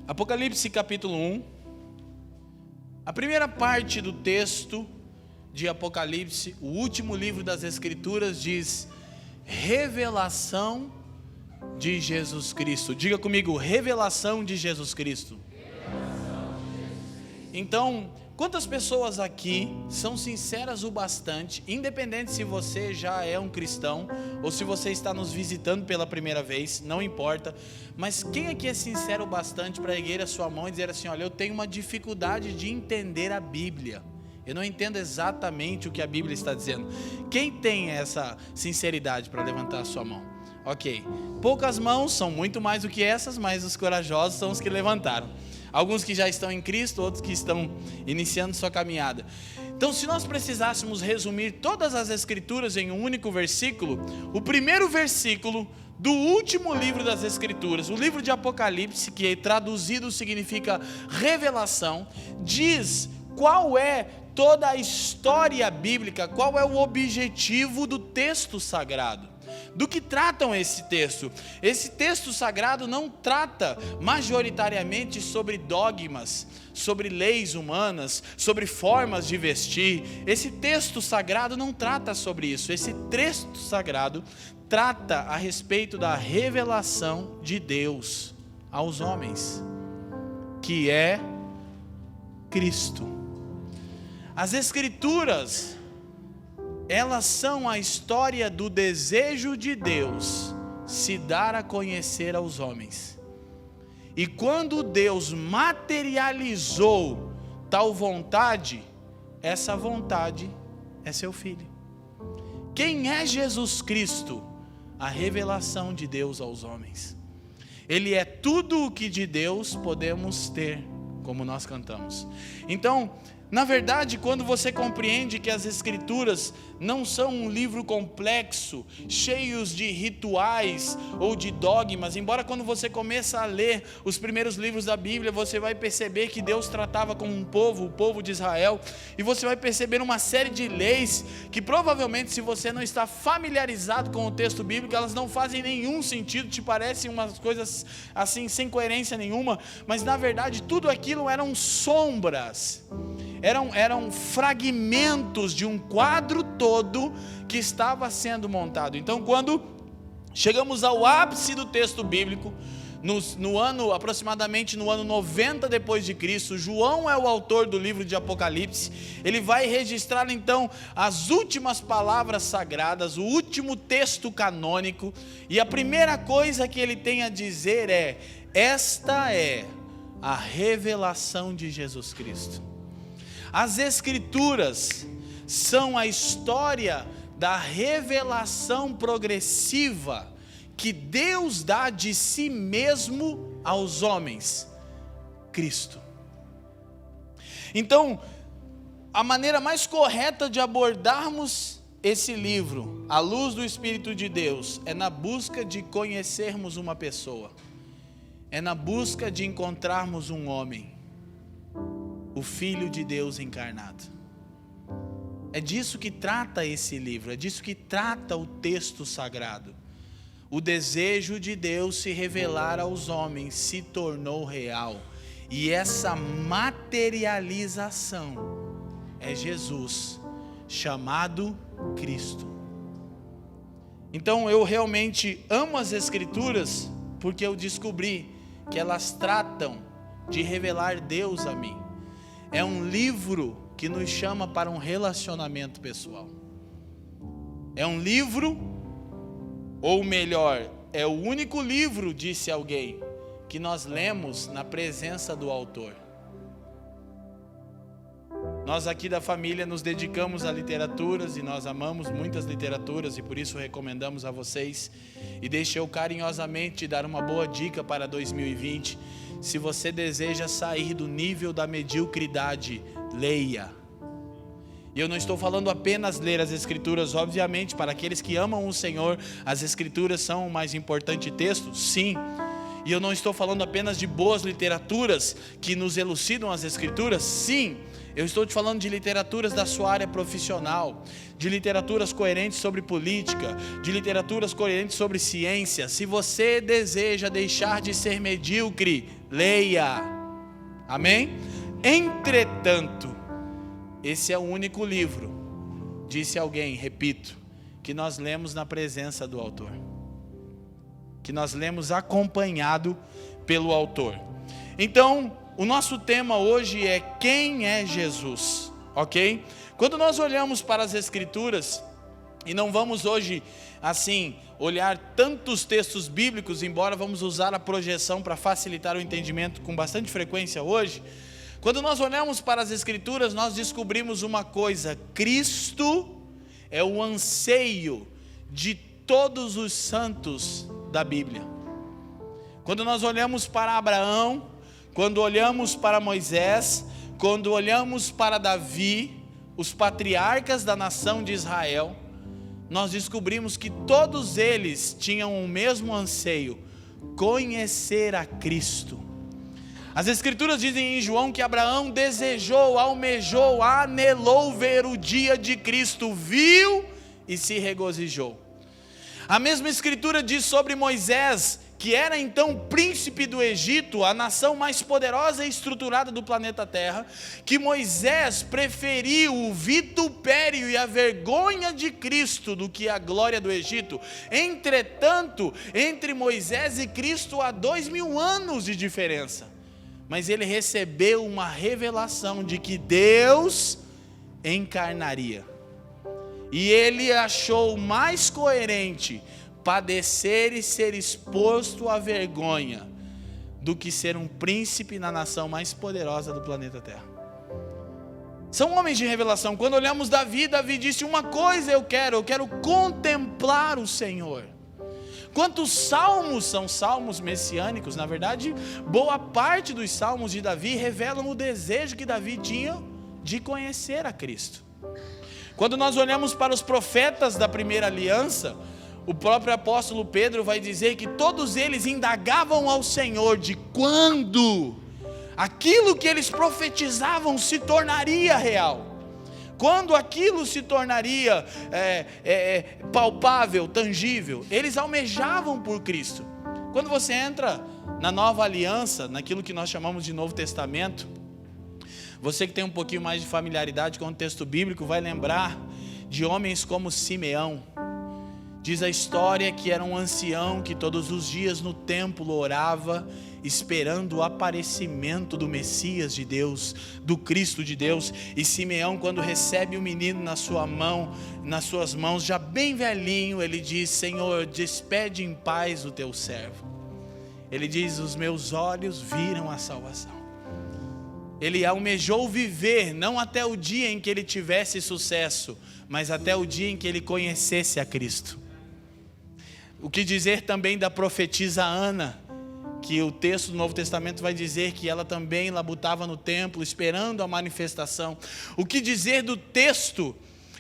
Apocalipse capítulo 1, a primeira parte do texto de Apocalipse, o último livro das Escrituras, diz revelação de Jesus Cristo. Diga comigo, revelação de Jesus Cristo. Então, quantas pessoas aqui são sinceras o bastante, independente se você já é um cristão ou se você está nos visitando pela primeira vez, não importa, mas quem aqui é sincero o bastante para erguer a sua mão e dizer assim: olha, eu tenho uma dificuldade de entender a Bíblia, eu não entendo exatamente o que a Bíblia está dizendo. Quem tem essa sinceridade para levantar a sua mão? Ok, poucas mãos, são muito mais do que essas, mas os corajosos são os que levantaram. Alguns que já estão em Cristo, outros que estão iniciando sua caminhada. Então, se nós precisássemos resumir todas as Escrituras em um único versículo, o primeiro versículo do último livro das Escrituras, o livro de Apocalipse, que traduzido significa revelação, diz qual é toda a história bíblica, qual é o objetivo do texto sagrado. Do que tratam esse texto? Esse texto sagrado não trata majoritariamente sobre dogmas, sobre leis humanas, sobre formas de vestir. Esse texto sagrado não trata sobre isso. Esse texto sagrado trata a respeito da revelação de Deus aos homens, que é Cristo. As Escrituras, elas são a história do desejo de Deus se dar a conhecer aos homens. E quando Deus materializou tal vontade, essa vontade é seu Filho. Quem é Jesus Cristo? A revelação de Deus aos homens. Ele é tudo o que de Deus podemos ter, como nós cantamos. Então, na verdade, quando você compreende que as Escrituras não são um livro complexo, cheios de rituais ou de dogmas, embora quando você começa a ler os primeiros livros da Bíblia, você vai perceber que Deus tratava com um povo, o povo de Israel, e você vai perceber uma série de leis que provavelmente, se você não está familiarizado com o texto bíblico, elas não fazem nenhum sentido, te parecem umas coisas assim sem coerência nenhuma, mas na verdade tudo aquilo eram sombras. Eram fragmentos de um quadro todo que estava sendo montado. Então, quando chegamos ao ápice do texto bíblico, aproximadamente no ano 90 depois de Cristo, João é o autor do livro de Apocalipse. Ele vai registrar então as últimas palavras sagradas, o último texto canônico, e a primeira coisa que ele tem a dizer é: esta é a revelação de Jesus Cristo. As Escrituras são a história da revelação progressiva que Deus dá de si mesmo aos homens, Cristo. Então, a maneira mais correta de abordarmos esse livro, à luz do Espírito de Deus, é na busca de conhecermos uma pessoa, é na busca de encontrarmos um homem, o Filho de Deus encarnado. É disso que trata esse livro, é disso que trata o texto sagrado. O desejo de Deus se revelar aos homens se tornou real, e essa materialização é Jesus, chamado Cristo. Então eu realmente amo as Escrituras, porque eu descobri que elas tratam de revelar Deus a mim. É um livro que nos chama para um relacionamento pessoal. É um livro, ou melhor, é o único livro, disse alguém, que nós lemos na presença do autor. Nós aqui da família nos dedicamos a literaturas e nós amamos muitas literaturas e por isso recomendamos a vocês. E deixe eu carinhosamente dar uma boa dica para 2020. Se você deseja sair do nível da mediocridade, leia. E eu não estou falando apenas ler as Escrituras, obviamente, para aqueles que amam o Senhor, as Escrituras são o mais importante texto, sim. E eu não estou falando apenas de boas literaturas que nos elucidam as Escrituras. Sim, eu estou te falando de literaturas da sua área profissional, de literaturas coerentes sobre política, de literaturas coerentes sobre ciência. Se você deseja deixar de ser medíocre, leia. Amém? Entretanto, esse é o único livro, disse alguém, repito, que nós lemos na presença do autor, que nós lemos acompanhado pelo autor. Então, o nosso tema hoje é quem é Jesus, ok? Quando nós olhamos para as Escrituras, e não vamos hoje, assim, olhar tantos textos bíblicos, embora vamos usar a projeção para facilitar o entendimento com bastante frequência hoje. Quando nós olhamos para as Escrituras, nós descobrimos uma coisa: Cristo é o anseio de todos os santos da Bíblia. Quando nós olhamos para Abraão, quando olhamos para Moisés, quando olhamos para Davi, os patriarcas da nação de Israel, nós descobrimos que todos eles tinham o mesmo anseio: conhecer a Cristo. As Escrituras dizem em João que Abraão desejou, almejou, anelou ver o dia de Cristo, viu e se regozijou. A mesma Escritura diz sobre Moisés, que era então príncipe do Egito, a nação mais poderosa e estruturada do planeta Terra, que Moisés preferiu o vitupério e a vergonha de Cristo do que a glória do Egito. Entretanto, entre Moisés e Cristo há 2000 anos de diferença, mas ele recebeu uma revelação de que Deus encarnaria, e ele achou mais coerente padecer e ser exposto à vergonha do que ser um príncipe na nação mais poderosa do planeta Terra. São homens de revelação. Quando olhamos Davi, Davi disse: uma coisa eu quero contemplar o Senhor. Quantos salmos são salmos messiânicos? Na verdade, boa parte dos salmos de Davi revelam o desejo que Davi tinha de conhecer a Cristo. Quando nós olhamos para os profetas da primeira aliança, o próprio apóstolo Pedro vai dizer que todos eles indagavam ao Senhor de quando aquilo que eles profetizavam se tornaria real, quando aquilo se tornaria palpável, tangível. Eles almejavam por Cristo. Quando você entra na nova aliança, naquilo que nós chamamos de Novo Testamento, você que tem um pouquinho mais de familiaridade com o texto bíblico vai lembrar de homens como Simeão. Diz a história que era um ancião que todos os dias no templo orava, esperando o aparecimento do Messias de Deus, do Cristo de Deus. E Simeão, quando recebe o menino na sua mão, nas suas mãos, já bem velhinho, ele diz: Senhor, despede em paz o teu servo. Ele diz: os meus olhos viram a salvação. Ele almejou viver, não até o dia em que ele tivesse sucesso, mas até o dia em que ele conhecesse a Cristo. O que dizer também da profetisa Ana, que o texto do Novo Testamento vai dizer que ela também labutava no templo, esperando a manifestação. O que dizer do texto?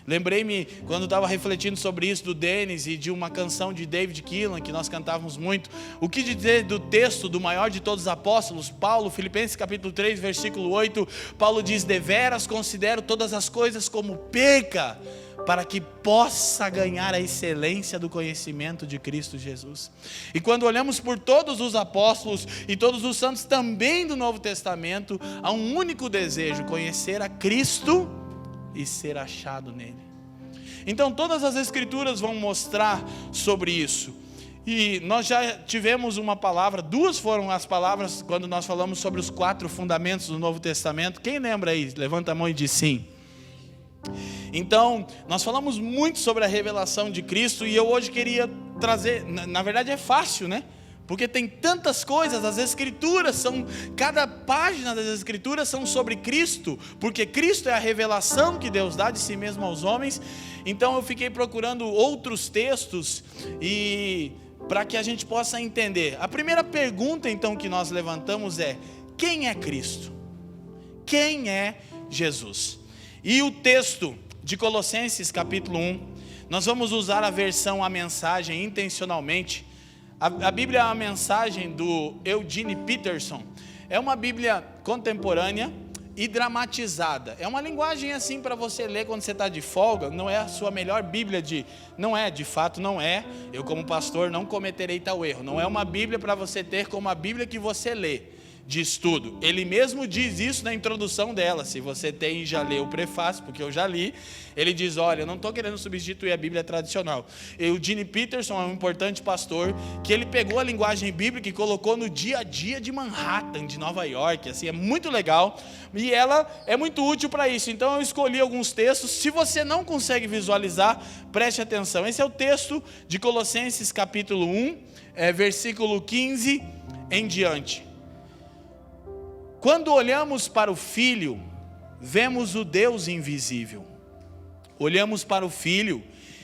Lembrei-me, quando estava refletindo sobre isso, do Dennis e de uma canção de David Keelan, que nós cantávamos muito. O que dizer do texto do maior de todos os apóstolos, Paulo, Filipenses capítulo 3, versículo 8, Paulo diz: deveras considero todas as coisas como perca, para que possa ganhar a excelência do conhecimento de Cristo Jesus. E quando olhamos por todos os apóstolos e todos os santos também do Novo Testamento, há um único desejo: conhecer a Cristo e ser achado nele. Então todas as Escrituras vão mostrar sobre isso. E nós já tivemos uma palavra, duas foram as palavras quando nós falamos sobre os 4 fundamentos do Novo Testamento. Quem lembra aí? Levanta a mão e diz sim. Então, nós falamos muito sobre a revelação de Cristo, e eu hoje queria trazer, na verdade é fácil, né? Porque tem tantas coisas, as Escrituras são, cada página das Escrituras são sobre Cristo, porque Cristo é a revelação que Deus dá de si mesmo aos homens. Então eu fiquei procurando outros textos, e para que a gente possa entender. A primeira pergunta então que nós levantamos é: quem é Cristo? Quem é Jesus? E o texto de Colossenses capítulo 1, nós vamos usar a versão A Mensagem intencionalmente. A Bíblia é uma mensagem do Eugene Peterson. É uma Bíblia contemporânea e dramatizada. É uma linguagem assim para você ler quando você está de folga. Não é a sua melhor Bíblia não é, de fato não é. Eu como pastor não cometerei tal erro. Não é uma Bíblia para você ter como a Bíblia que você lê de estudo. Ele mesmo diz isso na introdução dela. Se você tem e já leu o prefácio, porque eu já li, ele diz, olha, eu não estou querendo substituir a Bíblia tradicional. Eugene Peterson é um importante pastor, que ele pegou a linguagem bíblica e colocou no dia a dia de Manhattan, de Nova York, assim, é muito legal, e ela é muito útil para isso. Então eu escolhi alguns textos. Se você não consegue visualizar, preste atenção. Esse é o texto de Colossenses capítulo 1, versículo 15 em diante. Quando olhamos para o Filho, vemos o Deus invisível. Olhamos para o Filho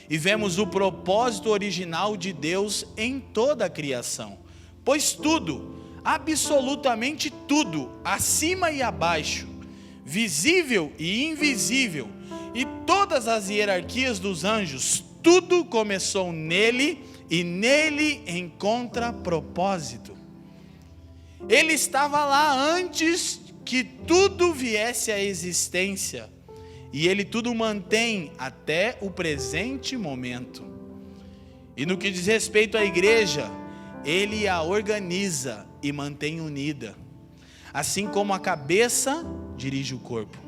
e vemos o propósito original de Deus em toda a criação. Pois tudo, absolutamente tudo, acima e abaixo, visível e invisível, e todas as hierarquias dos anjos, tudo começou nele e nele encontra propósito. Ele estava lá antes que tudo viesse à existência, e Ele tudo mantém até o presente momento. E no que diz respeito à igreja, Ele a organiza e mantém unida, assim como a cabeça dirige o corpo.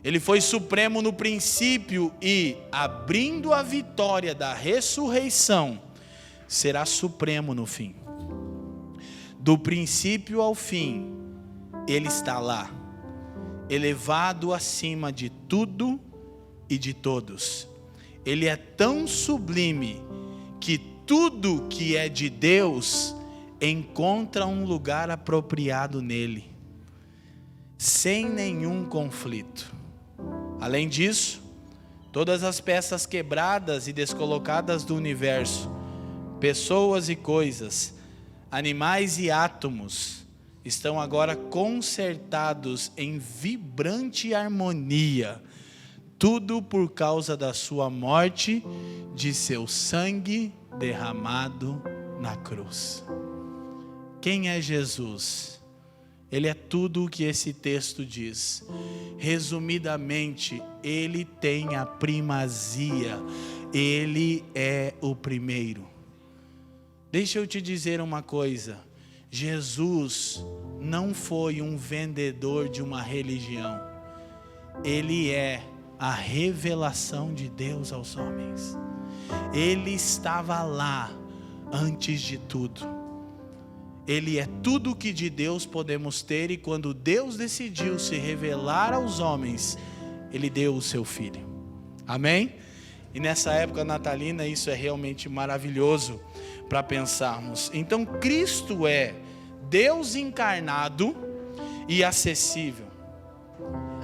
Ele foi supremo no princípio e, abrindo a vitória da ressurreição, será supremo no fim. Do princípio ao fim, Ele está lá, elevado acima de tudo e de todos. Ele é tão sublime que tudo que é de Deus encontra um lugar apropriado nele, sem nenhum conflito. Além disso, todas as peças quebradas e descolocadas do universo, pessoas e coisas, animais e átomos, estão agora concertados em vibrante harmonia, tudo por causa da sua morte, de seu sangue derramado na cruz. Quem é Jesus? Ele é tudo o que esse texto diz. Resumidamente, Ele tem a primazia, Ele é o primeiro. Deixa eu te dizer uma coisa, Jesus não foi um vendedor de uma religião, Ele é a revelação de Deus aos homens. Ele estava lá antes de tudo. Ele é tudo o que de Deus podemos ter, e quando Deus decidiu se revelar aos homens, Ele deu o seu Filho. Amém? E nessa época natalina isso é realmente maravilhoso para pensarmos. Então Cristo é Deus encarnado e acessível.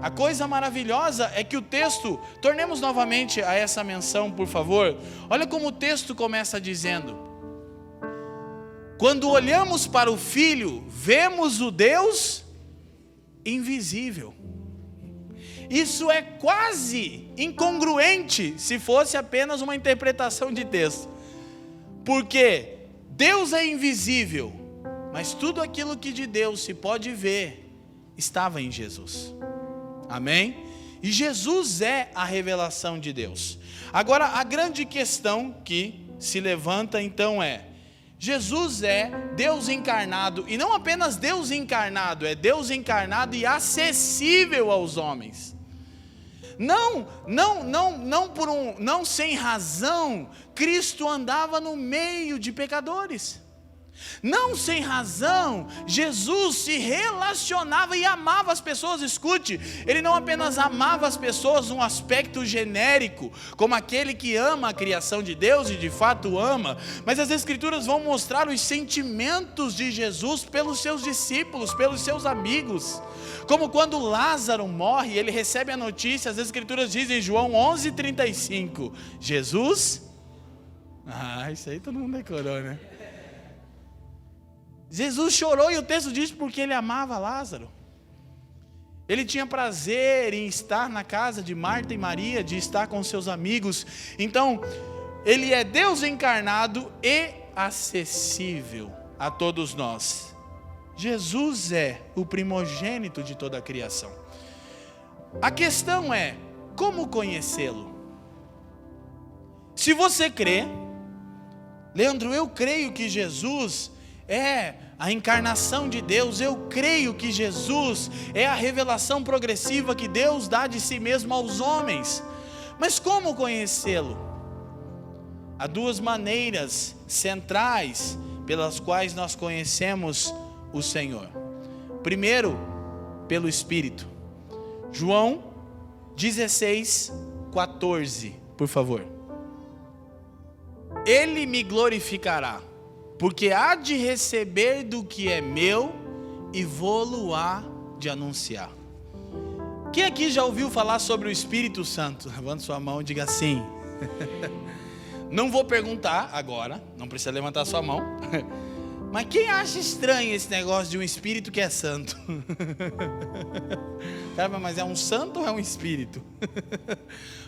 A coisa maravilhosa é que o texto, tornemos novamente a essa menção, por favor. Olha como o texto começa dizendo: quando olhamos para o Filho, vemos o Deus invisível. Isso é quase incongruente se fosse apenas uma interpretação de texto. Porque Deus é invisível, mas tudo aquilo que de Deus se pode ver estava em Jesus. Amém? E Jesus é a revelação de Deus. Agora, a grande questão que se levanta então é: Jesus é Deus encarnado, e não apenas Deus encarnado, é Deus encarnado e acessível aos homens. Não sem razão, Cristo andava no meio de pecadores. Não sem razão, Jesus se relacionava e amava as pessoas. Escute, Ele não apenas amava as pessoas num aspecto genérico, como aquele que ama a criação de Deus e de fato ama, mas as Escrituras vão mostrar os sentimentos de Jesus pelos seus discípulos, pelos seus amigos. Como quando Lázaro morre, ele recebe a notícia, as Escrituras dizem em João 11:35, Jesus, isso aí todo mundo decorou, né? Jesus chorou, e o texto diz porque Ele amava Lázaro. Ele tinha prazer em estar na casa de Marta e Maria, de estar com seus amigos. Então, Ele é Deus encarnado e acessível a todos nós. Jesus é o primogênito de toda a criação. A questão é, como conhecê-lo? Se você crê, Leandro, eu creio que Jesus é a encarnação de Deus, eu creio que Jesus é a revelação progressiva que Deus dá de si mesmo aos homens. Mas como conhecê-lo? Há duas maneiras centrais pelas quais nós conhecemos o Senhor. Primeiro, pelo Espírito. João 16:14, por favor. Ele me glorificará, porque há de receber do que é meu e vou-lo há de anunciar. Quem aqui já ouviu falar sobre o Espírito Santo? Levanta sua mão e diga sim. Não vou perguntar agora, não precisa levantar sua mão. Mas quem acha estranho esse negócio de um Espírito que é santo? Cara, mas é um santo ou é um Espírito?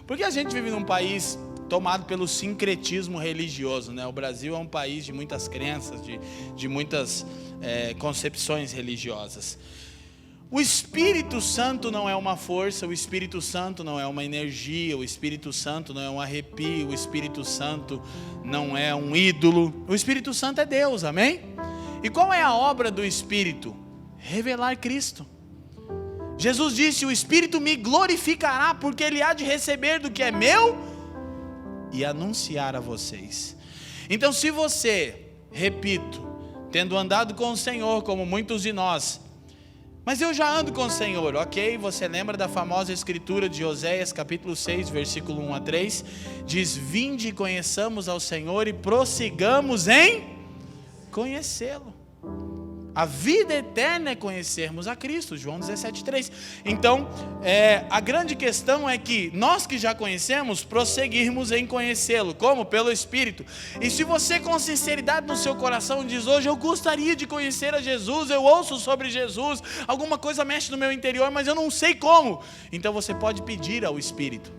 Porque a gente vive num país tomado pelo sincretismo religioso, né? O Brasil é um país de muitas crenças, de muitas concepções religiosas. O Espírito Santo não é uma força, o Espírito Santo não é uma energia, o Espírito Santo não é um arrepio, o Espírito Santo não é um ídolo. O Espírito Santo é Deus, amém? E qual é a obra do Espírito? Revelar Cristo. Jesus disse: o Espírito me glorificará, porque Ele há de receber do que é meu e anunciar a vocês. Então, se você, repito, tendo andado com o Senhor, como muitos de nós, mas eu já ando com o Senhor, ok? Você lembra da famosa escritura de Oséias capítulo 6, versículo 1 a 3? Diz: vinde e conheçamos ao Senhor e prossigamos em conhecê-lo. A vida eterna é conhecermos a Cristo, João 17:3. Então, a grande questão é que nós que já conhecemos, prosseguirmos em conhecê-lo. Como? Pelo Espírito. E se você com sinceridade no seu coração diz: hoje eu gostaria de conhecer a Jesus, eu ouço sobre Jesus, alguma coisa mexe no meu interior, mas eu não sei como. Então você pode pedir ao Espírito.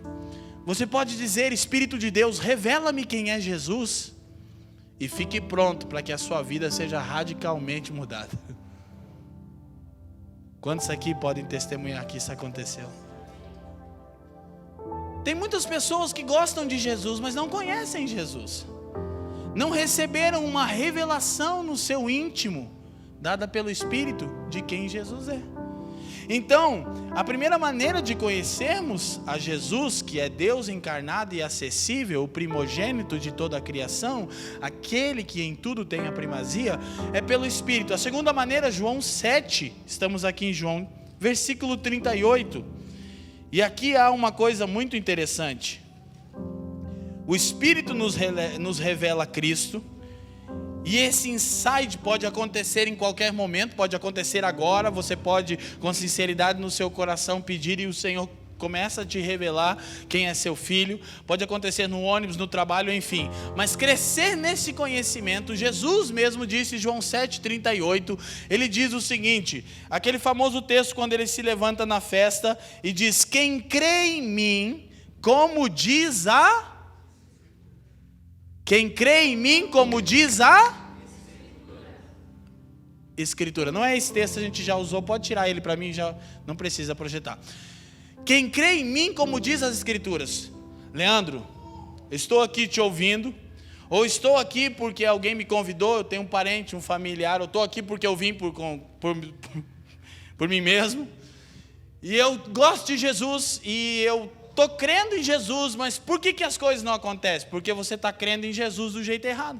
Você pode dizer: Espírito de Deus, revela-me quem é Jesus. E fique pronto para que a sua vida seja radicalmente mudada. Quantos aqui podem testemunhar que isso aconteceu? Tem muitas pessoas que gostam de Jesus, mas não conhecem Jesus. Não receberam uma revelação no seu íntimo, dada pelo Espírito, de quem Jesus é. Então, a primeira maneira de conhecermos a Jesus, que é Deus encarnado e acessível, o primogênito de toda a criação, aquele que em tudo tem a primazia, é pelo Espírito. A segunda maneira, João 7, estamos aqui em João, versículo 38. E aqui há uma coisa muito interessante. O Espírito nos revela Cristo. E esse insight pode acontecer em qualquer momento, pode acontecer agora. Você pode, com sinceridade no seu coração, pedir e o Senhor começa a te revelar quem é seu filho. Pode acontecer no ônibus, no trabalho, enfim. Mas crescer nesse conhecimento, Jesus mesmo disse, João 7,38, ele diz o seguinte, aquele famoso texto quando ele se levanta na festa e diz: quem crê em mim, como diz a... Quem crê em mim, como diz a Escritura. Não é esse texto, a gente já usou, pode tirar ele para mim, já não precisa projetar. Quem crê em mim, como diz as Escrituras. Leandro, estou aqui te ouvindo, ou estou aqui porque alguém me convidou, eu tenho um parente, um familiar, ou estou aqui porque eu vim por mim mesmo, e eu gosto de Jesus, e eu estou crendo em Jesus, mas por que as coisas não acontecem? Porque você está crendo em Jesus do jeito errado.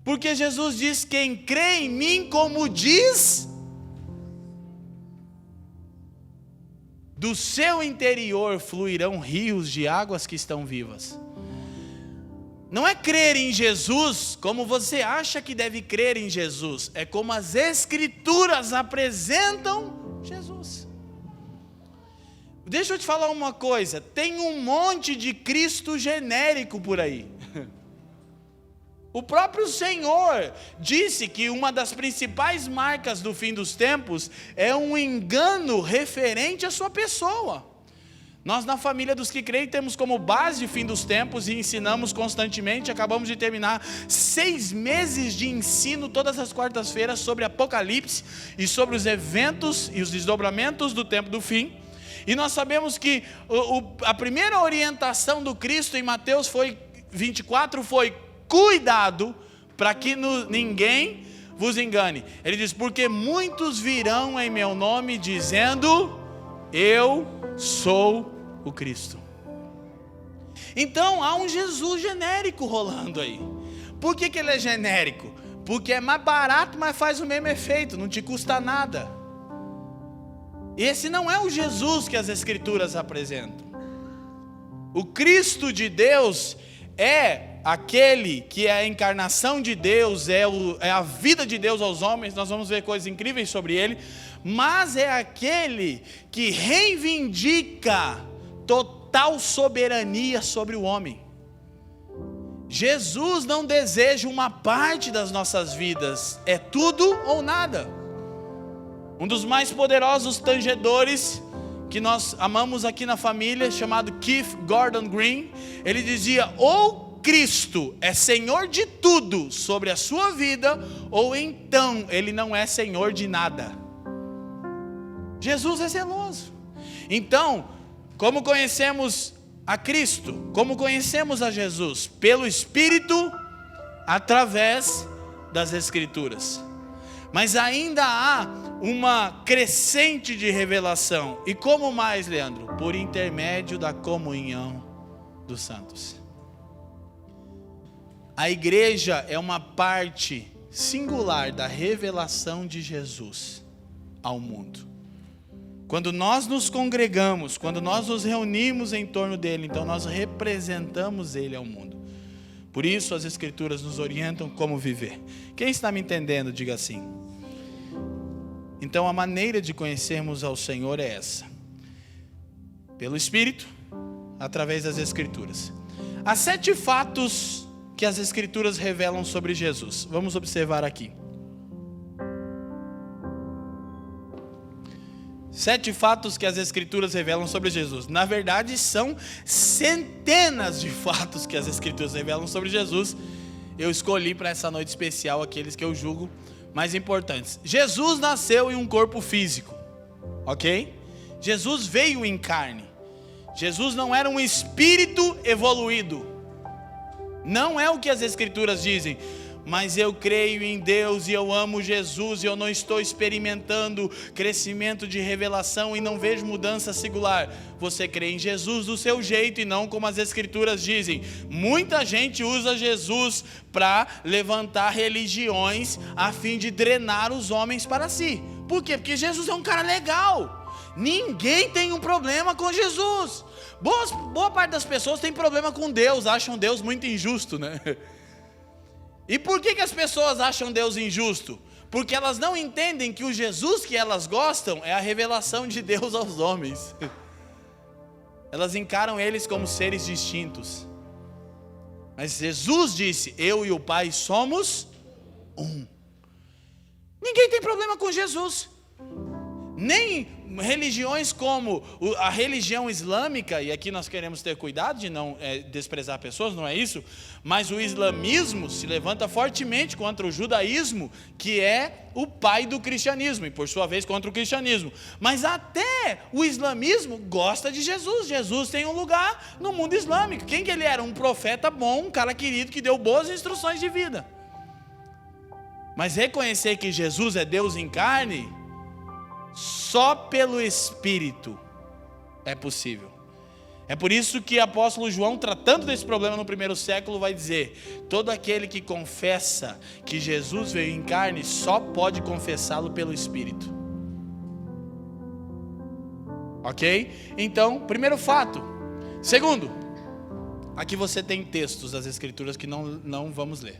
Porque Jesus diz: quem crê em mim, como diz, do seu interior fluirão rios de águas que estão vivas. Não é crer em Jesus como você acha que deve crer em Jesus, é como as Escrituras apresentam Jesus. Deixa eu te falar uma coisa, tem um monte de Cristo genérico por aí. O próprio Senhor disse que uma das principais marcas do fim dos tempos é um engano referente à sua pessoa. Nós na família dos que creem temos como base o fim dos tempos e ensinamos constantemente. Acabamos de terminar 6 meses de ensino todas as quartas-feiras sobre Apocalipse e sobre os eventos e os desdobramentos do tempo do fim. E nós sabemos que a primeira orientação do Cristo em Mateus 24 foi: cuidado para que ninguém vos engane. Ele diz: porque muitos virão em meu nome dizendo: eu sou o Cristo. Então há um Jesus genérico rolando aí. Por que ele é genérico? Porque é mais barato, mas faz o mesmo efeito, não te custa nada. Esse não é o Jesus que as Escrituras apresentam. O Cristo de Deus é aquele que é a encarnação de Deus, é a vida de Deus aos homens. Nós vamos ver coisas incríveis sobre ele. Mas é aquele que reivindica total soberania sobre o homem. Jesus não deseja uma parte das nossas vidas, é tudo ou nada. Um dos mais poderosos tangedores que nós amamos aqui na família, chamado Keith Gordon Green, ele dizia: ou Cristo é Senhor de tudo sobre a sua vida, ou então Ele não é Senhor de nada. Jesus é zeloso. Então, como conhecemos a Cristo? Como conhecemos a Jesus? Pelo Espírito, através das Escrituras. Mas ainda há uma crescente de revelação. E como mais, Leandro? Por intermédio da comunhão dos santos. A igreja é uma parte singular da revelação de Jesus ao mundo. Quando nós nos congregamos, quando nós nos reunimos em torno dele, então nós representamos ele ao mundo. Por isso as Escrituras nos orientam como viver. Quem está me entendendo, diga assim. Então a maneira de conhecermos ao Senhor é essa: pelo Espírito, através das Escrituras. Há 7 fatos que as Escrituras revelam sobre Jesus. Vamos observar aqui. 7 fatos que as Escrituras revelam sobre Jesus. Na verdade, são centenas de fatos que as Escrituras revelam sobre Jesus. Eu escolhi para essa noite especial aqueles que eu julgo mais importantes. Jesus nasceu em um corpo físico, ok? Jesus veio em carne. Jesus não era um espírito evoluído. Não é o que as Escrituras dizem. Mas eu creio em Deus e eu amo Jesus e eu não estou experimentando crescimento de revelação e não vejo mudança singular. Você crê em Jesus do seu jeito e não como as Escrituras dizem. Muita gente usa Jesus para levantar religiões a fim de drenar os homens para si. Por quê? Porque Jesus é um cara legal. Ninguém tem um problema com Jesus. Boa parte das pessoas tem problema com Deus, acham Deus muito injusto, né? E por que as pessoas acham Deus injusto? Porque elas não entendem que o Jesus que elas gostam é a revelação de Deus aos homens. Elas encaram eles como seres distintos. Mas Jesus disse: eu e o Pai somos um. Ninguém tem problema com Jesus. Nem religiões como a religião islâmica, e aqui nós queremos ter cuidado de não desprezar pessoas, não é isso? Mas o islamismo se levanta fortemente contra o judaísmo, que é o pai do cristianismo, e por sua vez contra o cristianismo. Mas até o islamismo gosta de Jesus. Jesus tem um lugar no mundo islâmico. Quem que ele era? Um profeta bom, um cara querido que deu boas instruções de vida. Mas reconhecer que Jesus é Deus em carne, só pelo Espírito é possível. É por isso que o apóstolo João, tratando desse problema no primeiro século, vai dizer: todo aquele que confessa que Jesus veio em carne, só pode confessá-lo pelo Espírito. Ok? Então, primeiro fato. Segundo, aqui você tem textos das Escrituras que não vamos ler.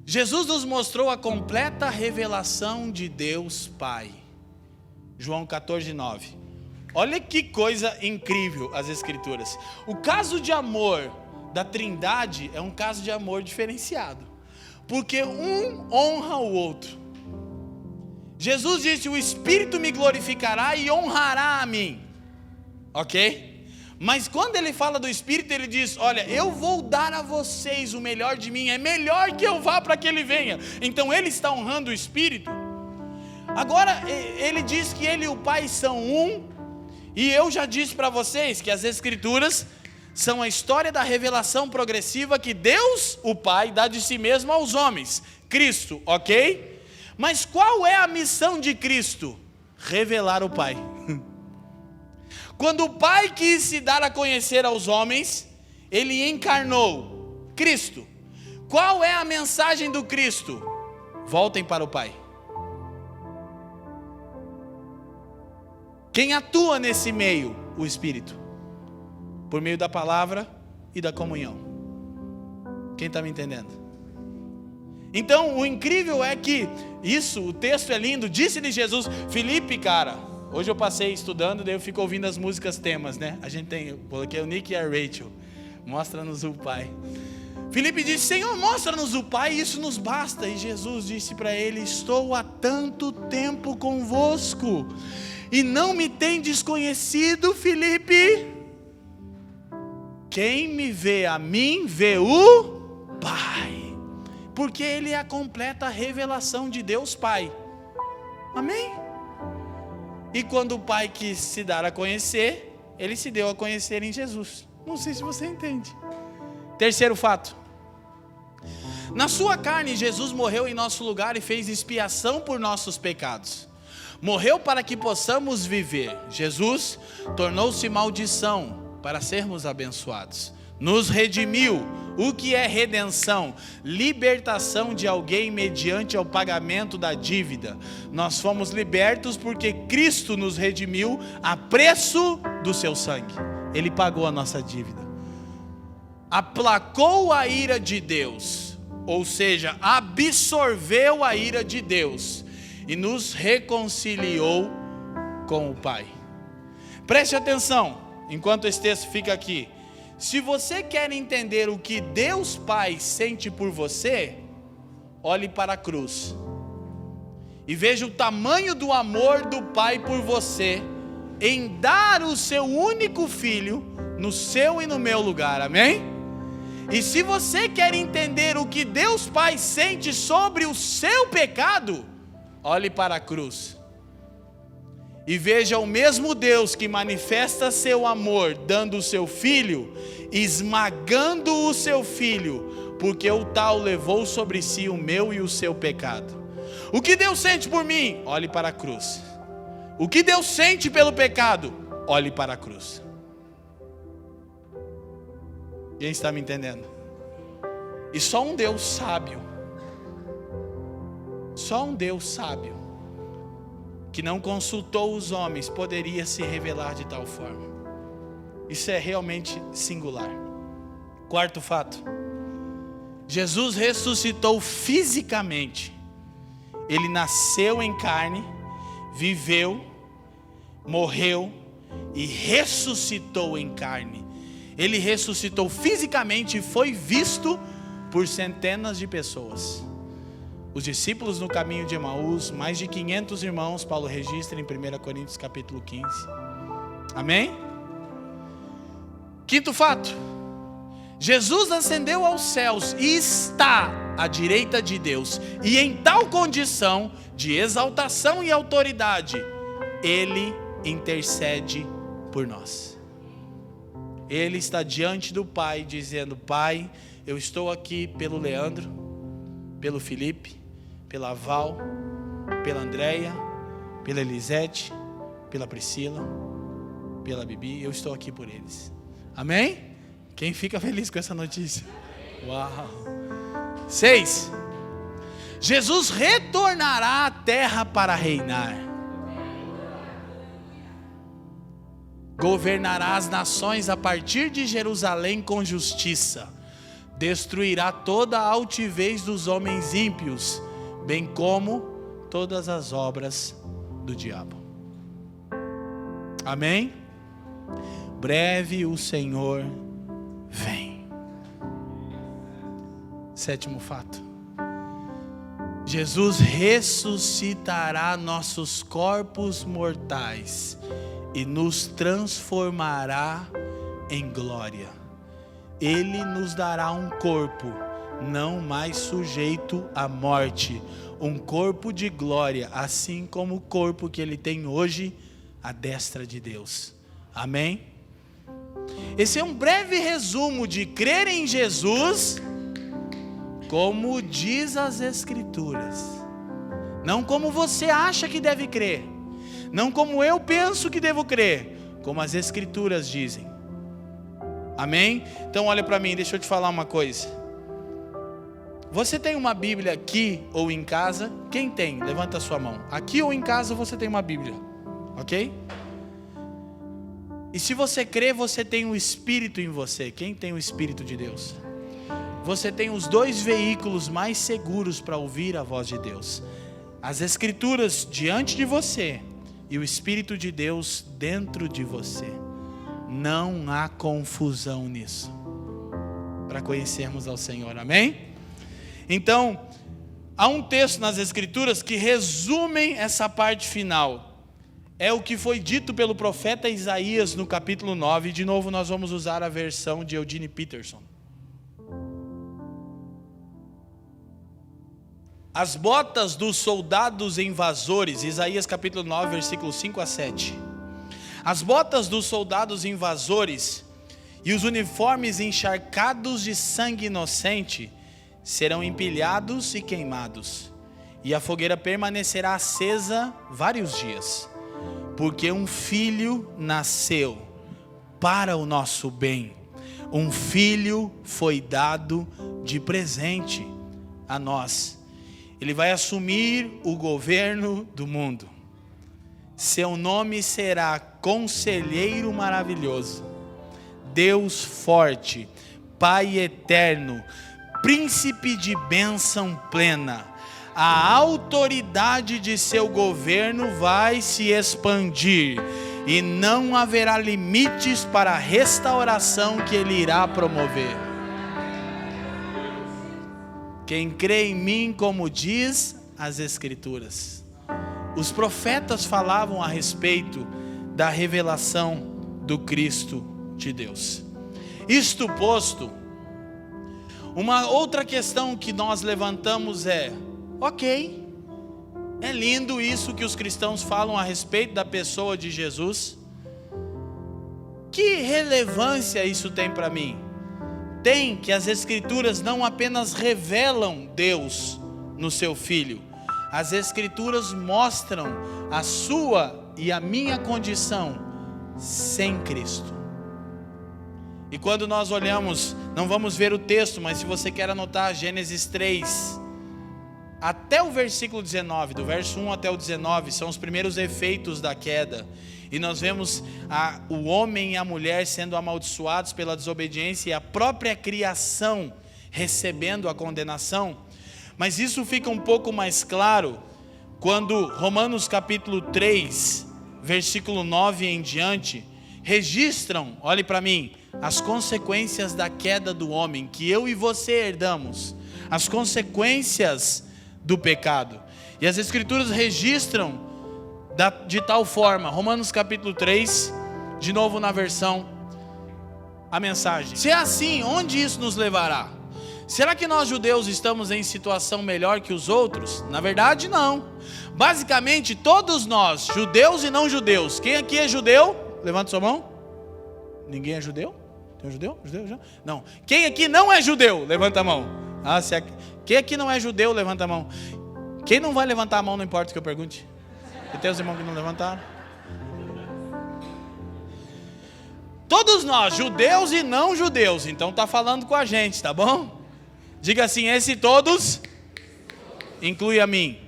Jesus nos mostrou a completa revelação de Deus Pai. João 14:9. Olha que coisa incrível as Escrituras. O caso de amor da Trindade é um caso de amor diferenciado, porque um honra o outro. Jesus disse: o Espírito me glorificará e honrará a mim. Ok? Mas quando ele fala do Espírito, ele diz: olha, eu vou dar a vocês o melhor de mim, é melhor que eu vá para que ele venha. Então ele está honrando o Espírito. Agora ele diz que ele e o Pai são um, e eu já disse para vocês que as Escrituras são a história da revelação progressiva que Deus, o Pai, dá de si mesmo aos homens. Cristo, ok? Mas qual é a missão de Cristo? Revelar o Pai. Quando o Pai quis se dar a conhecer aos homens, ele encarnou Cristo. Qual é a mensagem do Cristo? Voltem para o Pai. Quem atua nesse meio? O Espírito. Por meio da palavra e da comunhão. Quem está me entendendo? Então, o incrível é que o texto é lindo. Disse-lhe Jesus: Felipe, cara, hoje eu passei estudando, daí eu fico ouvindo as músicas temas, né? A gente tem, coloquei o Nick e a Rachel. Mostra-nos o Pai. Felipe disse: Senhor, mostra-nos o Pai, isso nos basta. E Jesus disse para ele: estou há tanto tempo convosco, e não me tendes conhecido, Felipe? Quem me vê a mim, vê o Pai. Porque ele é a completa revelação de Deus Pai. Amém? E quando o Pai quis se dar a conhecer, ele se deu a conhecer em Jesus. Não sei se você entende. Terceiro fato: na sua carne Jesus morreu em nosso lugar e fez expiação por nossos pecados. Morreu para que possamos viver. Jesus tornou-se maldição para sermos abençoados. Nos redimiu. O que é redenção? Libertação de alguém mediante ao pagamento da dívida. Nós fomos libertos porque Cristo nos redimiu a preço do seu sangue. Ele pagou a nossa dívida. Aplacou a ira de Deus, ou seja, absorveu a ira de Deus e nos reconciliou com o Pai. Preste atenção, enquanto esse texto fica aqui. Se você quer entender o que Deus Pai sente por você, olhe para a cruz e veja o tamanho do amor do Pai por você em dar o seu único filho no seu e no meu lugar, amém? E se você quer entender o que Deus Pai sente sobre o seu pecado, olhe para a cruz e veja o mesmo Deus que manifesta seu amor dando o seu filho, esmagando o seu filho, porque o tal levou sobre si o meu e o seu pecado. O que Deus sente por mim? Olhe para a cruz. O que Deus sente pelo pecado? Olhe para a cruz. Quem está me entendendo? E só um Deus sábio, que não consultou os homens, poderia se revelar de tal forma. Isso é realmente singular. Quarto fato: Jesus ressuscitou fisicamente. Ele nasceu em carne, viveu, morreu e ressuscitou em carne. Ele ressuscitou fisicamente e foi visto por centenas de pessoas. Os discípulos no caminho de Emaús, mais de 500 irmãos, Paulo registra em 1 Coríntios capítulo 15. Amém? Quinto fato: Jesus ascendeu aos céus e está à direita de Deus, e em tal condição de exaltação e autoridade, Ele intercede por nós. Ele está diante do Pai dizendo: Pai, eu estou aqui pelo Leandro, pelo Felipe, pela Val, pela Andréia, pela Elisete, pela Priscila, pela Bibi, eu estou aqui por eles. Amém? Quem fica feliz com essa notícia? Uau! 6. Jesus retornará à terra para reinar. Governará as nações a partir de Jerusalém com justiça. Destruirá toda a altivez dos homens ímpios, bem como todas as obras do diabo. Amém? Breve o Senhor vem. Sétimo fato: Jesus ressuscitará nossos corpos mortais e nos transformará em glória. Ele nos dará um corpo não mais sujeito à morte, um corpo de glória, assim como o corpo que ele tem hoje à destra de Deus. Amém? Esse é um breve resumo de crer em Jesus, como diz as Escrituras, não como você acha que deve crer, não como eu penso que devo crer, como as Escrituras dizem. Amém? Então olha para mim, deixa eu te falar uma coisa. Você tem uma Bíblia aqui ou em casa? Quem tem? Levanta a sua mão. Aqui ou em casa você tem uma Bíblia, ok? E se você crê, você tem o Espírito em você. Quem tem o Espírito de Deus? Você tem os dois veículos mais seguros para ouvir a voz de Deus: as Escrituras diante de você e o Espírito de Deus dentro de você. Não há confusão nisso, para conhecermos ao Senhor. Amém? Então, há um texto nas Escrituras que resumem essa parte final. É o que foi dito pelo profeta Isaías no capítulo 9. De novo nós vamos usar a versão de Eugene Peterson. As botas dos soldados invasores, Isaías capítulo 9, versículos 5 a 7. As botas dos soldados invasores e os uniformes encharcados de sangue inocente serão empilhados e queimados, e a fogueira permanecerá acesa vários dias, porque um filho nasceu para o nosso bem, um filho foi dado de presente a nós. Ele vai assumir o governo do mundo. Seu nome será Conselheiro Maravilhoso, Deus Forte, Pai Eterno, Príncipe de bênção plena. A autoridade de seu governo vai se expandir, e não haverá limites para a restauração que ele irá promover. Quem crê em mim, como diz as Escrituras. Os profetas falavam a respeito da revelação do Cristo de Deus. Isto posto, uma outra questão que nós levantamos é: ok, é lindo isso que os cristãos falam a respeito da pessoa de Jesus. Que relevância isso tem para mim? Tem, que as Escrituras não apenas revelam Deus no seu Filho, as Escrituras mostram a sua e a minha condição sem Cristo. E quando nós olhamos, não vamos ver o texto, mas se você quer anotar, Gênesis 3, até o versículo 19, do verso 1 até o 19, são os primeiros efeitos da queda. E nós vemos o homem e a mulher sendo amaldiçoados pela desobediência e a própria criação recebendo a condenação. Mas isso fica um pouco mais claro quando Romanos capítulo 3, versículo 9 em diante, registram, olhe para mim, as consequências da queda do homem, que eu e você herdamos, as consequências do pecado. E as Escrituras registram de tal forma, Romanos capítulo 3, de novo na versão, a mensagem: se é assim, onde isso nos levará? Será que nós judeus estamos em situação melhor que os outros? Na verdade não. Basicamente todos nós, judeus e não judeus. Quem aqui é judeu? Levanta sua mão. Ninguém é judeu? Tem um judeu? Judeu? Não. Quem aqui não é judeu? Levanta a mão. Quem aqui não é judeu? Levanta a mão. Quem não vai levantar a mão, não importa o que eu pergunte. E tem os irmãos que não levantaram? Todos nós, judeus e não judeus. Então está falando com a gente, tá bom? Diga assim: esse todos inclui a mim.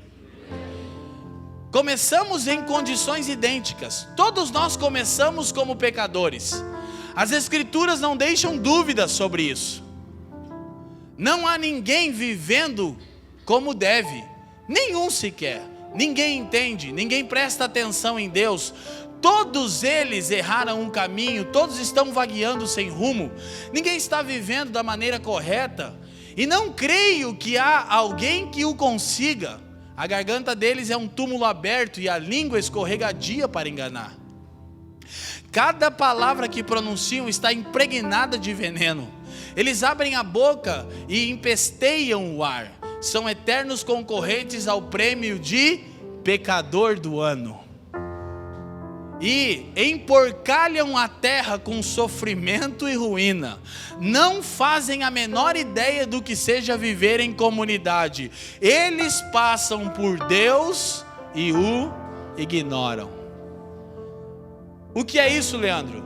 Começamos em condições idênticas. Todos nós começamos como pecadores. As Escrituras não deixam dúvidas sobre isso. Não há ninguém vivendo como deve. Nenhum sequer. Ninguém entende, ninguém presta atenção em Deus. Todos eles erraram um caminho, todos estão vagueando sem rumo. Ninguém está vivendo da maneira correta. E não creio que há alguém que o consiga. A garganta deles é um túmulo aberto e a língua escorregadia para enganar. Cada palavra que pronunciam está impregnada de veneno. Eles abrem a boca e empesteiam o ar. São eternos concorrentes ao prêmio de pecador do ano. E emporcalham a terra com sofrimento e ruína. Não fazem a menor ideia do que seja viver em comunidade. Eles passam por Deus e o ignoram. O que é isso, Leandro?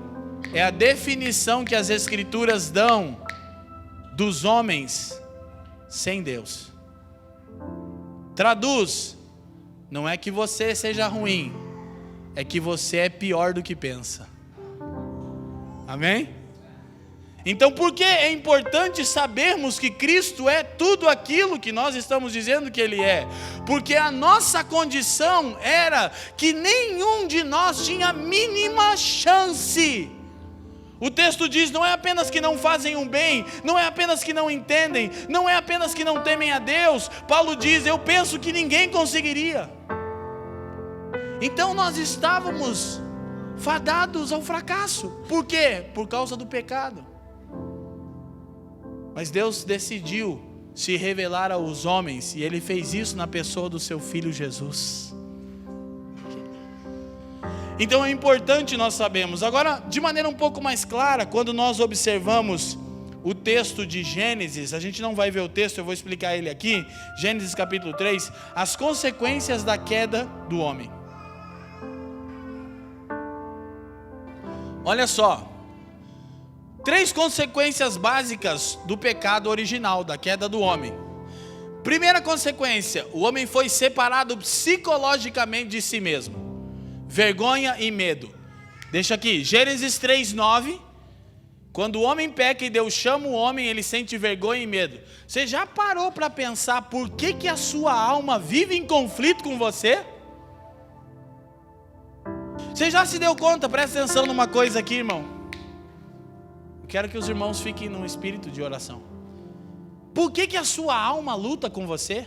É a definição que as Escrituras dão dos homens sem Deus. Traduz: não é que você seja ruim, é que você é pior do que pensa. Amém? Então, por que é importante sabermos que Cristo é tudo aquilo que nós estamos dizendo que Ele é? Porque a nossa condição era que nenhum de nós tinha a mínima chance. O texto diz: não é apenas que não fazem o bem, não é apenas que não entendem, não é apenas que não temem a Deus. Paulo diz: eu penso que ninguém conseguiria. Então nós estávamos fadados ao fracasso. Por quê? Por causa do pecado. Mas Deus decidiu se revelar aos homens, e Ele fez isso na pessoa do seu Filho Jesus. Então é importante nós sabermos. Agora, de maneira um pouco mais clara, quando nós observamos o texto de Gênesis, a gente não vai ver o texto, eu vou explicar ele aqui. Gênesis capítulo 3, as consequências da queda do homem. Olha só, 3 consequências básicas do pecado original, da queda do homem. Primeira consequência: o homem foi separado psicologicamente de si mesmo. Vergonha e medo. Deixa aqui, Gênesis 3:9. Quando o homem peca e Deus chama o homem, ele sente vergonha e medo. Você já parou para pensar por que a sua alma vive em conflito com você? Você já se deu conta? Presta atenção numa coisa aqui, irmão. Eu quero que os irmãos fiquem num espírito de oração. Por que a sua alma luta com você?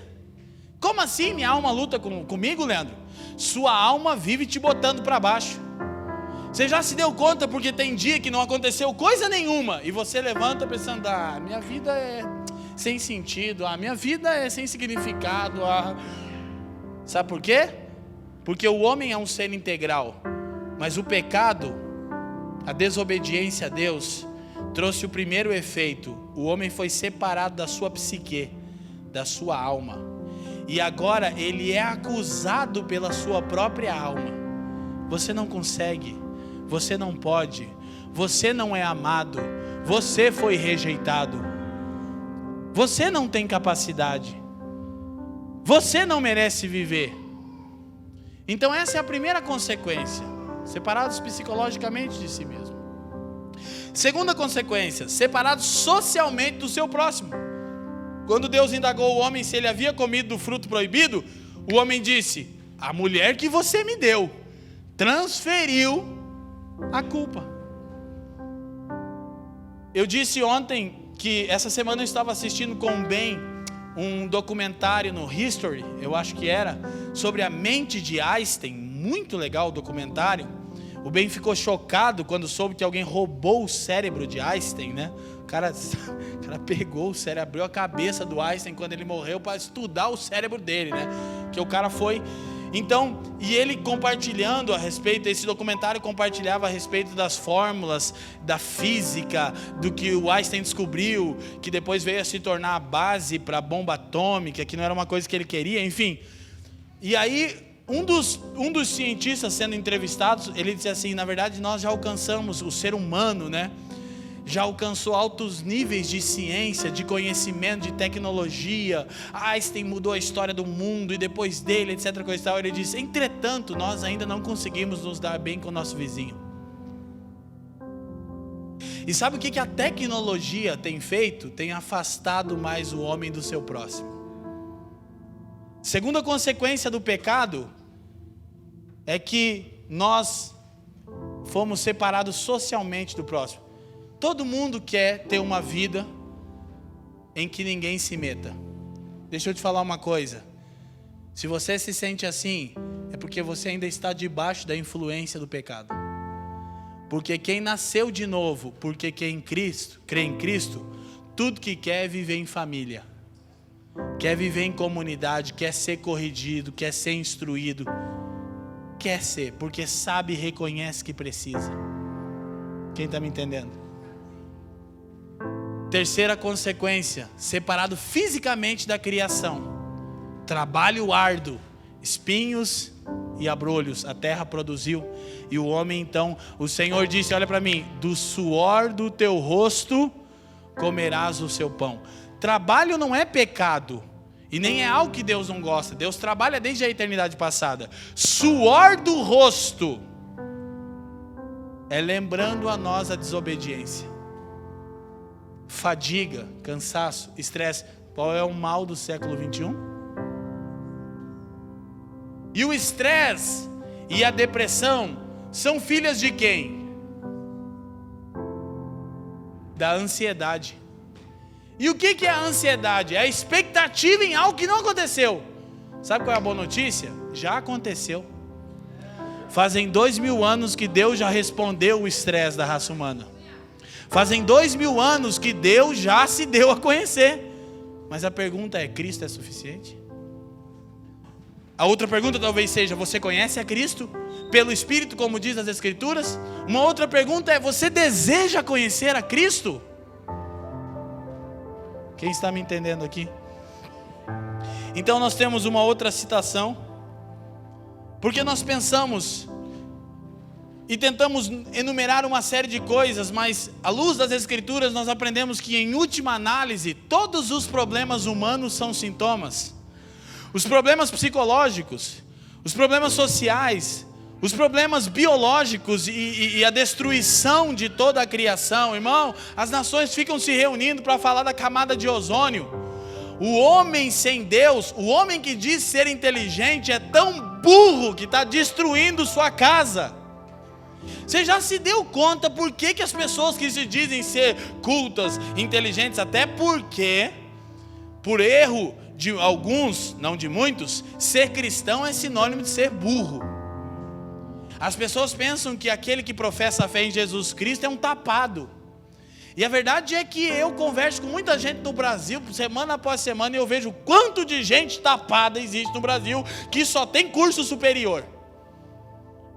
Como assim minha alma luta comigo, Leandro? Sua alma vive te botando para baixo. Você já se deu conta porque tem dia que não aconteceu coisa nenhuma e você levanta pensando: minha vida é sem sentido, minha vida é sem significado. Sabe por quê? Porque o homem é um ser integral, mas o pecado, a desobediência a Deus, trouxe o primeiro efeito: o homem foi separado da sua psique, da sua alma, e agora ele é acusado pela sua própria alma. Você não consegue, você não pode, você não é amado, você foi rejeitado, você não tem capacidade, você não merece viver. Então essa é a primeira consequência: separados psicologicamente de si mesmo. Segunda consequência: separados socialmente do seu próximo. Quando Deus indagou o homem se ele havia comido do fruto proibido, o homem disse: a mulher que você me deu transferiu a culpa. Eu disse ontem que essa semana eu estava assistindo com o Ben um documentário no History, eu acho que era, sobre a mente de Einstein. Muito legal o documentário. O Ben ficou chocado quando soube que alguém roubou o cérebro de Einstein, né? O cara pegou o cérebro, abriu a cabeça do Einstein quando ele morreu para estudar o cérebro dele, né? Que o cara foi... Então, e ele compartilhando a respeito, esse documentário compartilhava a respeito das fórmulas, da física, do que o Einstein descobriu, que depois veio a se tornar a base para a bomba atômica, que não era uma coisa que ele queria, enfim. E aí, um dos cientistas sendo entrevistados, ele disse assim: na verdade nós já alcançamos, o ser humano, né? Já alcançou altos níveis de ciência, de conhecimento, de tecnologia. Einstein mudou a história do mundo e depois dele, etc. Coisa e tal. Ele disse: entretanto, nós ainda não conseguimos nos dar bem com o nosso vizinho. E sabe o que a tecnologia tem feito? Tem afastado mais o homem do seu próximo. Segunda consequência do pecado é que nós fomos separados socialmente do próximo. Todo mundo quer ter uma vida em que ninguém se meta. Deixa eu te falar uma coisa: se você se sente assim, é porque você ainda está debaixo da influência do pecado. Porque quem nasceu de novo, porque quem crê em Cristo, tudo que quer é viver em família. Quer viver em comunidade, quer ser corrigido, quer ser instruído. Quer ser, porque sabe e reconhece que precisa. Quem está me entendendo? Terceira consequência, separado fisicamente da criação. Trabalho árduo, espinhos e abrolhos, a terra produziu. E o homem então, o Senhor disse, olha para mim, do suor do teu rosto comerás o seu pão. Trabalho não é pecado, e nem é algo que Deus não gosta. Deus trabalha desde a eternidade passada. Suor do rosto é lembrando a nós a desobediência. Fadiga, cansaço, estresse. Qual é o mal do século 21? E o estresse e a depressão são filhas de quem? Da ansiedade. E o que é a ansiedade? É a expectativa em algo que não aconteceu. Sabe qual é a boa notícia? Já aconteceu. Fazem 2000 anos que Deus já respondeu o estresse da raça humana. Fazem 2000 anos que Deus já se deu a conhecer. Mas a pergunta é, Cristo é suficiente? A outra pergunta talvez seja, você conhece a Cristo? Pelo Espírito, como diz as Escrituras? Uma outra pergunta é, você deseja conhecer a Cristo? Quem está me entendendo aqui? Então nós temos uma outra citação, porque nós pensamos e tentamos enumerar uma série de coisas, mas à luz das Escrituras nós aprendemos que em última análise, todos os problemas humanos são sintomas. Os problemas psicológicos, os problemas sociais, os problemas biológicos e a destruição de toda a criação. Irmão, as nações ficam se reunindo para falar da camada de ozônio. O homem sem Deus, o homem que diz ser inteligente é tão burro que está destruindo sua casa. Você já se deu conta por que as pessoas que se dizem ser cultas, inteligentes, até porque, por erro de alguns, não de muitos, ser cristão é sinônimo de ser burro. As pessoas pensam que aquele que professa a fé em Jesus Cristo é um tapado. E a verdade é que eu converso com muita gente no Brasil, semana após semana, e eu vejo quanto de gente tapada existe no Brasil, que só tem curso superior.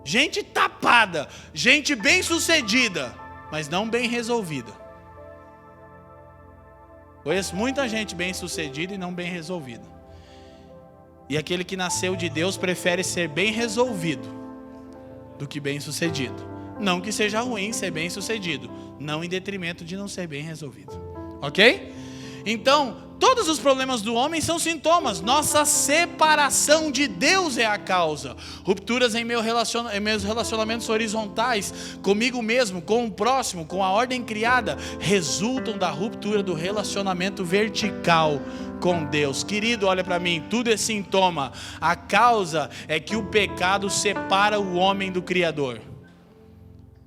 Gente tapada, gente bem sucedida, mas não bem resolvida. Conheço muita gente bem sucedida e não bem resolvida. E aquele que nasceu de Deus prefere ser bem resolvido do que bem sucedido. Não que seja ruim ser bem sucedido, não em detrimento de não ser bem resolvido. Ok? Então, todos os problemas do homem são sintomas. Nossa separação de Deus é a causa. Rupturas em meus relacionamentos horizontais, comigo mesmo, com o próximo, com a ordem criada, resultam da ruptura do relacionamento vertical com Deus. Querido, olha para mim, tudo é sintoma. A causa é que o pecado separa o homem do Criador.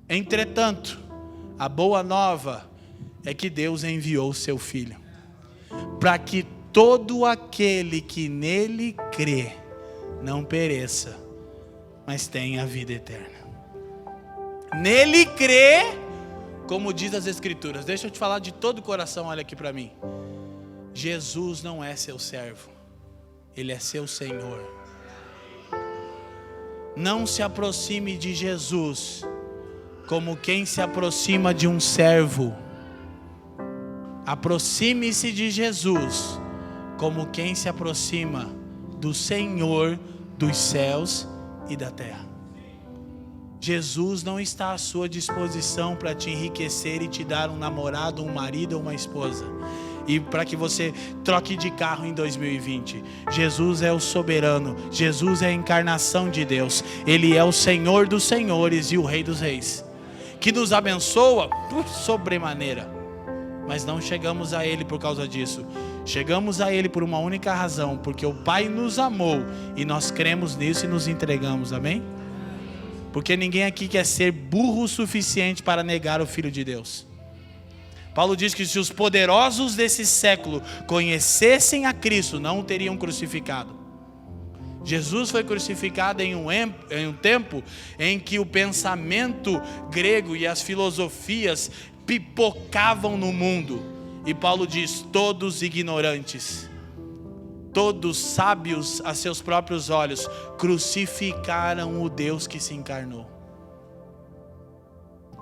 Entretanto, a boa nova é que Deus enviou o seu Filho, para que todo aquele que nele crê não pereça, mas tenha a vida eterna. Nele crê, como diz as Escrituras. Deixa eu te falar de todo o coração, olha aqui para mim. Jesus não é seu servo, Ele é seu Senhor. Não se aproxime de Jesus como quem se aproxima de um servo. Aproxime-se de Jesus como quem se aproxima do Senhor dos céus e da terra. Jesus não está à sua disposição para te enriquecer e te dar um namorado, um marido ou uma esposa, e para que você troque de carro em 2020. Jesus é o soberano, Jesus é a encarnação de Deus. Ele é o Senhor dos senhores e o Rei dos reis, que nos abençoa por sobremaneira. Mas não chegamos a Ele por causa disso. Chegamos a Ele por uma única razão, porque o Pai nos amou e nós cremos nisso e nos entregamos, amém? Porque ninguém aqui quer ser burro o suficiente para negar o Filho de Deus. Paulo diz que se os poderosos desse século conhecessem a Cristo, não o teriam crucificado. Jesus foi crucificado em um tempo em que o pensamento grego e as filosofias pipocavam no mundo. E Paulo diz: todos ignorantes, todos sábios a seus próprios olhos, crucificaram o Deus que se encarnou.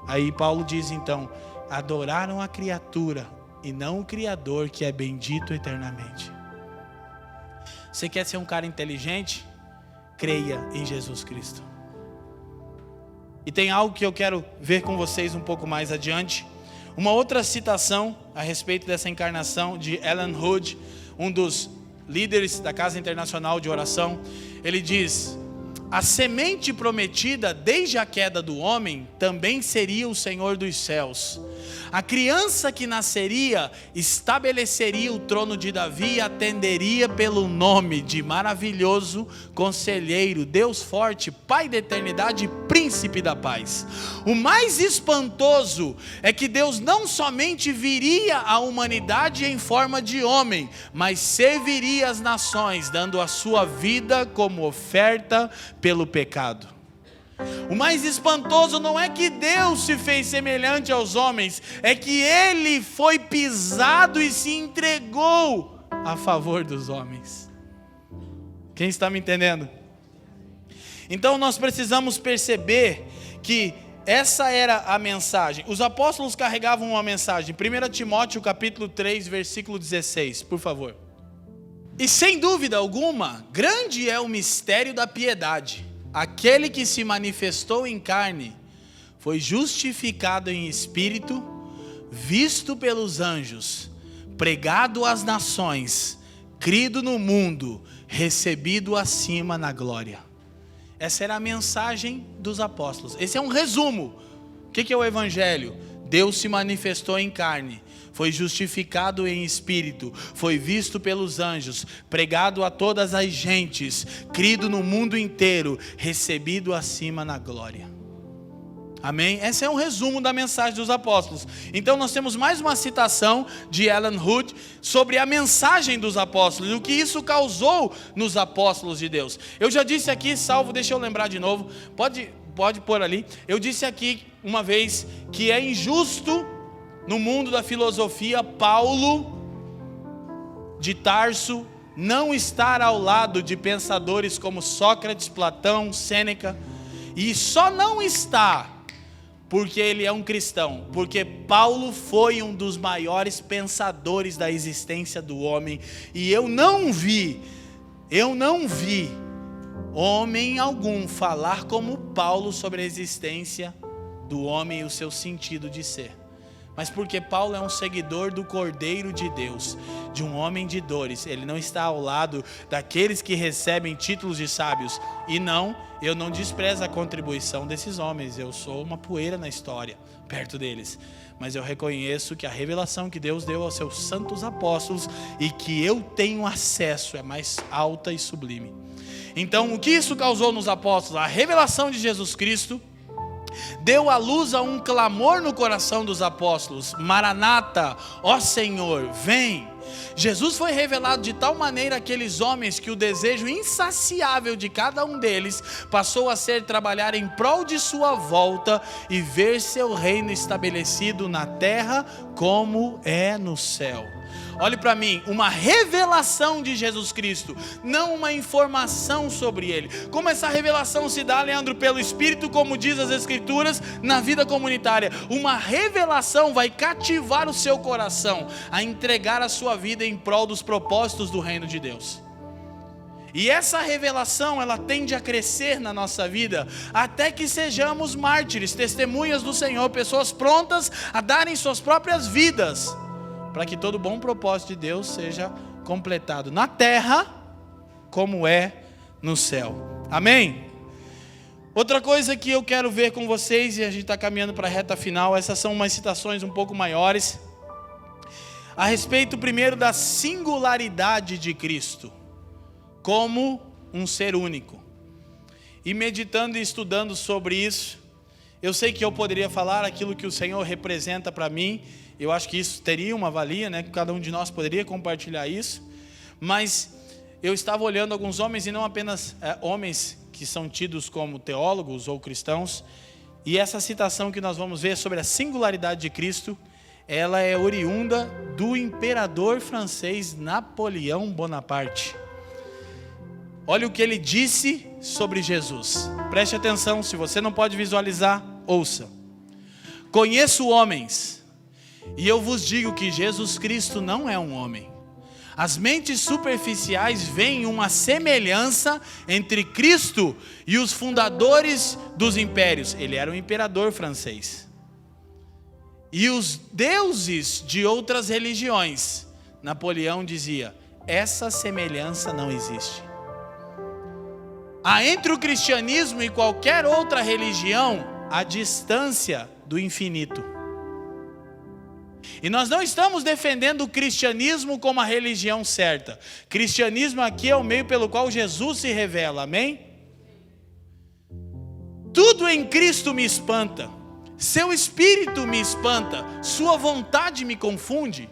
Aí Paulo diz então: adoraram a criatura e não o Criador, que é bendito eternamente. Você quer ser um cara inteligente? Creia em Jesus Cristo. E tem algo que eu quero ver com vocês um pouco mais adiante. Uma outra citação a respeito dessa encarnação de Ellen Hood, um dos líderes da Casa Internacional de Oração. Ele diz: a semente prometida desde a queda do homem também seria o Senhor dos céus. A criança que nasceria estabeleceria o trono de Davi e atenderia pelo nome de maravilhoso conselheiro, Deus forte, Pai da eternidade, príncipe da paz. O mais espantoso é que Deus não somente viria à humanidade em forma de homem, mas serviria as nações, dando a sua vida como oferta pelo pecado. O mais espantoso não é que Deus se fez semelhante aos homens, é que Ele foi pisado e se entregou a favor dos homens. Quem está me entendendo? Então nós precisamos perceber que essa era a mensagem. Os apóstolos carregavam uma mensagem. 1 Timóteo capítulo 3, versículo 16, por favor. E sem dúvida alguma, grande é o mistério da piedade. Aquele que se manifestou em carne foi justificado em espírito, visto pelos anjos, pregado às nações, crido no mundo, recebido acima na glória. Essa era a mensagem dos apóstolos. Esse é um resumo. O que é o evangelho? Deus se manifestou em carne, foi justificado em espírito, foi visto pelos anjos, pregado a todas as gentes, crido no mundo inteiro, recebido acima na glória. Amém? Esse é um resumo da mensagem dos apóstolos. Então nós temos mais uma citação de Ellen Hood sobre a mensagem dos apóstolos, o que isso causou nos apóstolos de Deus. Eu já disse aqui, salvo, deixa eu lembrar de novo, pode pôr ali. Eu disse aqui uma vez que é injusto no mundo da filosofia Paulo de Tarso não estar ao lado de pensadores como Sócrates, Platão, Sêneca, e só não está porque ele é um cristão, porque Paulo foi um dos maiores pensadores da existência do homem, e eu não vi homem algum falar como Paulo sobre a existência do homem e o seu sentido de ser. Mas porque Paulo é um seguidor do Cordeiro de Deus, de um homem de dores, ele não está ao lado daqueles que recebem títulos de sábios. E não, eu não desprezo a contribuição desses homens, eu sou uma poeira na história, perto deles. Mas eu reconheço que a revelação que Deus deu aos seus santos apóstolos e que eu tenho acesso é mais alta e sublime. Então, o que isso causou nos apóstolos? A revelação de Jesus Cristo deu à luz a um clamor no coração dos apóstolos: Maranata, ó Senhor, vem. Jesus foi revelado de tal maneira àqueles homens que o desejo insaciável de cada um deles passou a ser trabalhar em prol de sua volta e ver seu reino estabelecido na terra como é no céu. Olhe para mim, uma revelação de Jesus Cristo, não uma informação sobre Ele. Como essa revelação se dá, Leandro? Pelo Espírito, como diz as Escrituras, na vida comunitária. Uma revelação vai cativar o seu coração a entregar a sua vida em prol dos propósitos do reino de Deus. E essa revelação, ela tende a crescer na nossa vida, até que sejamos mártires, testemunhas do Senhor, pessoas prontas a darem suas próprias vidas, para que todo bom propósito de Deus seja completado na terra, como é no céu. Amém? Outra coisa que eu quero ver com vocês, e a gente está caminhando para a reta final, essas são umas citações um pouco maiores, a respeito primeiro da singularidade de Cristo, como um ser único. E meditando e estudando sobre isso, eu sei que eu poderia falar aquilo que o Senhor representa para mim. Eu acho que isso teria uma valia, né? Que cada um de nós poderia compartilhar isso. Mas eu estava olhando alguns homens, e não apenas homens que são tidos como teólogos ou cristãos, e essa citação que nós vamos ver sobre a singularidade de Cristo, ela é oriunda do imperador francês Napoleão Bonaparte. Olha o que ele disse sobre Jesus. Preste atenção, se você não pode visualizar, ouça. Conheço homens, e eu vos digo que Jesus Cristo não é um homem. As mentes superficiais veem uma semelhança entre Cristo e os fundadores dos impérios. Ele era um imperador francês. E os deuses de outras religiões. Napoleão dizia, essa semelhança não existe. Há entre o cristianismo e qualquer outra religião a distância do infinito. E nós não estamos defendendo o cristianismo como a religião certa. Cristianismo aqui é o meio pelo qual Jesus se revela, amém? Tudo em Cristo me espanta. Seu espírito me espanta. Sua vontade me confunde.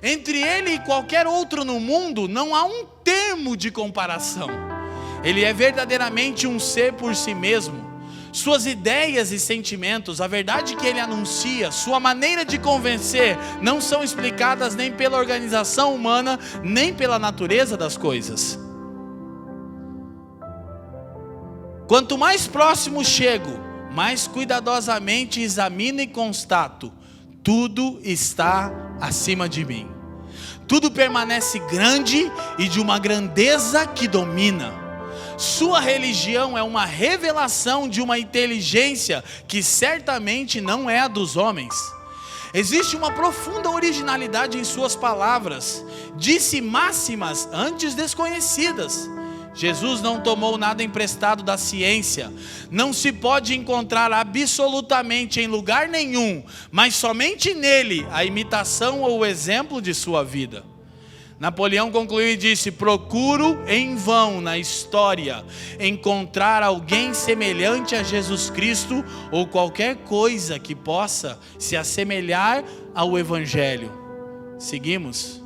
Entre ele e qualquer outro no mundo não há um termo de comparação. Ele é verdadeiramente um ser por si mesmo. Suas ideias e sentimentos, a verdade que ele anuncia, sua maneira de convencer, não são explicadas nem pela organização humana, nem pela natureza das coisas. Quanto mais próximo chego, mais cuidadosamente examino e constato, tudo está acima de mim. Tudo permanece grande e de uma grandeza que domina. Sua religião é uma revelação de uma inteligência que certamente não é a dos homens. Existe uma profunda originalidade em suas palavras. Disse máximas antes desconhecidas. Jesus não tomou nada emprestado da ciência. Não se pode encontrar absolutamente em lugar nenhum, mas somente nele, a imitação ou o exemplo de sua vida. Napoleão concluiu e disse, procuro em vão na história encontrar alguém semelhante a Jesus Cristo ou qualquer coisa que possa se assemelhar ao Evangelho. Seguimos.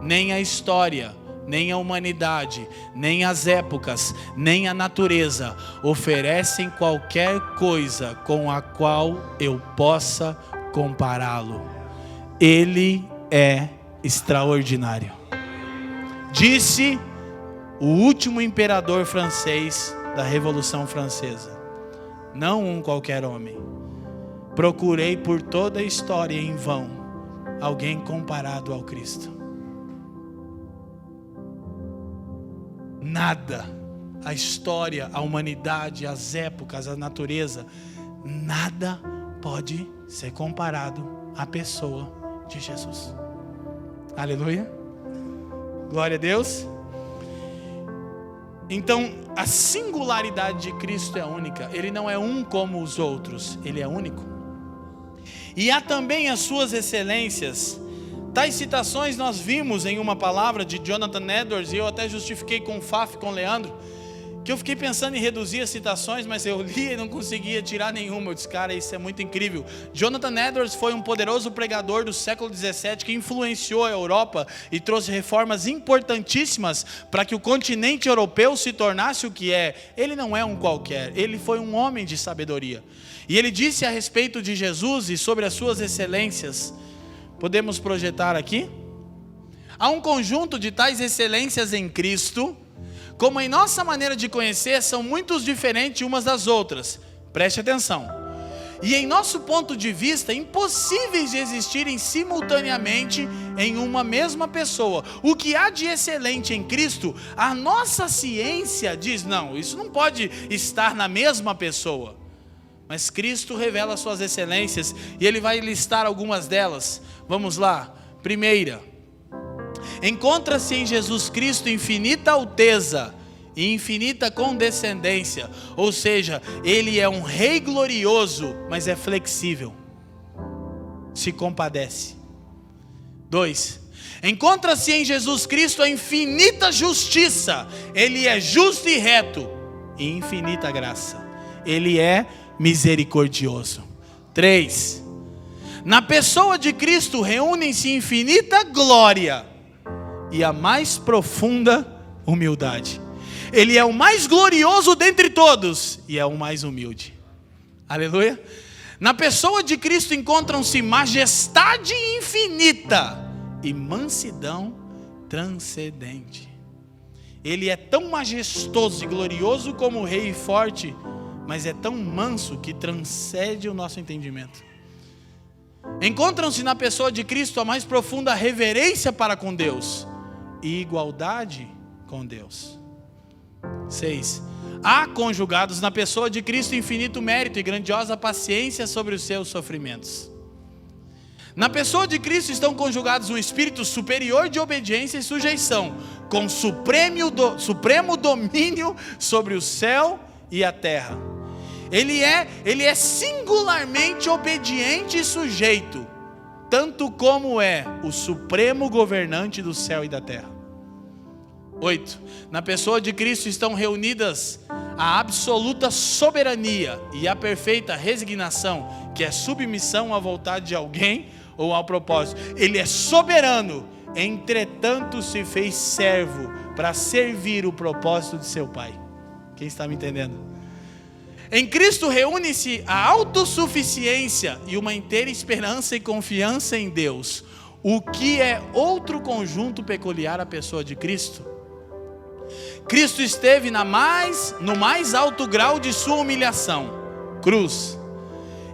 Nem a história, nem a humanidade, nem as épocas, nem a natureza oferecem qualquer coisa com a qual eu possa compará-lo. Ele é extraordinário. Disse o último imperador francês da Revolução Francesa, não um qualquer homem. Procurei por toda a história em vão alguém comparado ao Cristo. Nada, a história, a humanidade, as épocas, a natureza, nada pode ser comparado à pessoa de Jesus. Aleluia, glória a Deus. Então a singularidade de Cristo é única. Ele não é um como os outros, ele é único. E há também as suas excelências. Tais citações nós vimos em uma palavra de Jonathan Edwards, e eu até justifiquei com o Faf, com o Leandro, que eu fiquei pensando em reduzir as citações, mas eu li e não conseguia tirar nenhuma. Eu disse, cara, isso é muito incrível. Jonathan Edwards foi um poderoso pregador do século XVII que influenciou a Europa e trouxe reformas importantíssimas para que o continente europeu se tornasse o que é. Ele não é um qualquer, ele foi um homem de sabedoria. E ele disse a respeito de Jesus e sobre as suas excelências. Podemos projetar aqui? Há um conjunto de tais excelências em Cristo, como em nossa maneira de conhecer, são muito diferentes umas das outras. Preste atenção. E em nosso ponto de vista, impossíveis de existirem simultaneamente em uma mesma pessoa. O que há de excelente em Cristo, a nossa ciência diz, não, isso não pode estar na mesma pessoa. Mas Cristo revela suas excelências e Ele vai listar algumas delas. Vamos lá. Primeira, encontra-se em Jesus Cristo infinita alteza e infinita condescendência. Ou seja, Ele é um rei glorioso, mas é flexível. Se compadece. 2, encontra-se em Jesus Cristo a infinita justiça. Ele é justo e reto. E infinita graça. Ele é misericordioso. 3, na pessoa de Cristo reúnem-se infinita glória e a mais profunda humildade. Ele é o mais glorioso dentre todos e é o mais humilde. Aleluia. Na pessoa de Cristo encontram-se majestade infinita e mansidão transcendente. Ele é tão majestoso e glorioso como o rei forte, mas é tão manso que transcende o nosso entendimento. Encontram-se na pessoa de Cristo a mais profunda reverência para com Deus e igualdade com Deus. 6. Há conjugados na pessoa de Cristo infinito mérito e grandiosa paciência sobre os seus sofrimentos. Na pessoa de Cristo estão conjugados um espírito superior de obediência e sujeição, com supremo domínio sobre o céu e a terra. Ele é singularmente obediente e sujeito, tanto como é o supremo governante do céu e da terra. 8. Na pessoa de Cristo estão reunidas a absoluta soberania e a perfeita resignação, que é submissão à vontade de alguém ou ao propósito. Ele é soberano, entretanto se fez servo para servir o propósito de seu Pai. Quem está me entendendo? Em Cristo reúne-se a autossuficiência e uma inteira esperança e confiança em Deus. O que é outro conjunto peculiar à pessoa de Cristo? Cristo esteve no mais alto grau de sua humilhação, cruz,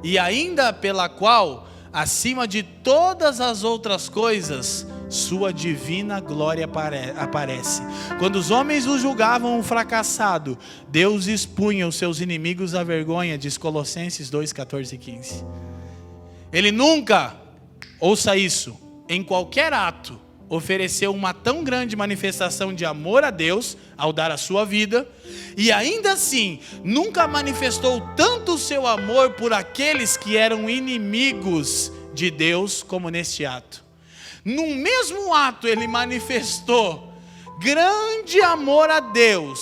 e ainda pela qual, acima de todas as outras coisas, sua divina glória aparece. Quando os homens o julgavam um fracassado, Deus expunha os seus inimigos à vergonha, diz Colossenses 2, 14 e 15. Ele nunca, ouça isso, em qualquer ato, ofereceu uma tão grande manifestação de amor a Deus, ao dar a sua vida, e ainda assim, nunca manifestou tanto o seu amor por aqueles que eram inimigos de Deus, como neste ato. No mesmo ato, ele manifestou grande amor a Deus,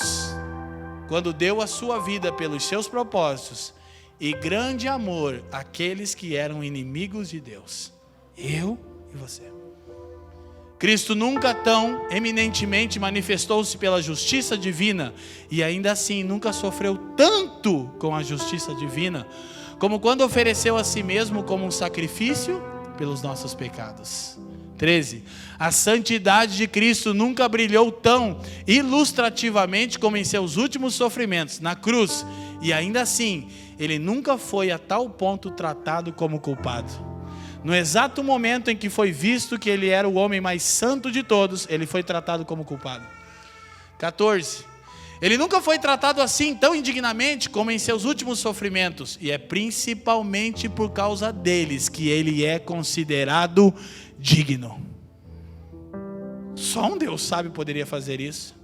quando deu a sua vida pelos seus propósitos, e grande amor àqueles que eram inimigos de Deus, eu e você. Cristo nunca tão eminentemente manifestou-se pela justiça divina, e ainda assim nunca sofreu tanto com a justiça divina, como quando ofereceu a si mesmo como um sacrifício pelos nossos pecados. 13. A santidade de Cristo nunca brilhou tão ilustrativamente como em seus últimos sofrimentos, na cruz, e ainda assim, ele nunca foi a tal ponto tratado como culpado. No exato momento em que foi visto que ele era o homem mais santo de todos, ele foi tratado como culpado. 14. Ele nunca foi tratado assim tão indignamente como em seus últimos sofrimentos, e é principalmente por causa deles que ele é considerado digno. Só um Deus sábio poderia fazer isso.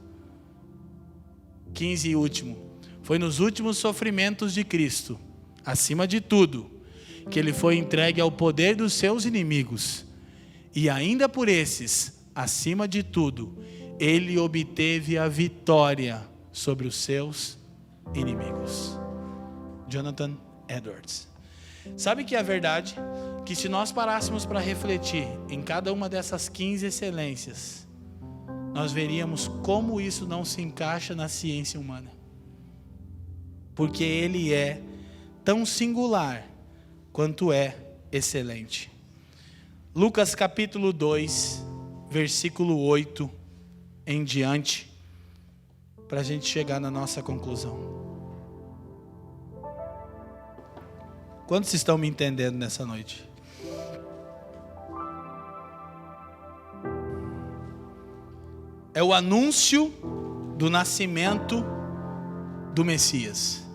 15 e último. Foi nos últimos sofrimentos de Cristo, acima de tudo, que ele foi entregue ao poder dos seus inimigos, e ainda por esses, acima de tudo, ele obteve a vitória sobre os seus inimigos. Jonathan Edwards. Sabe que é a verdade? Que se nós parássemos para refletir em cada uma dessas 15 excelências, nós veríamos como isso não se encaixa na ciência humana. Porque ele é tão singular quanto é excelente. Lucas capítulo 2, versículo 8 em diante, para a gente chegar na nossa conclusão. Quantos estão me entendendo nessa noite? É o anúncio do nascimento do Messias.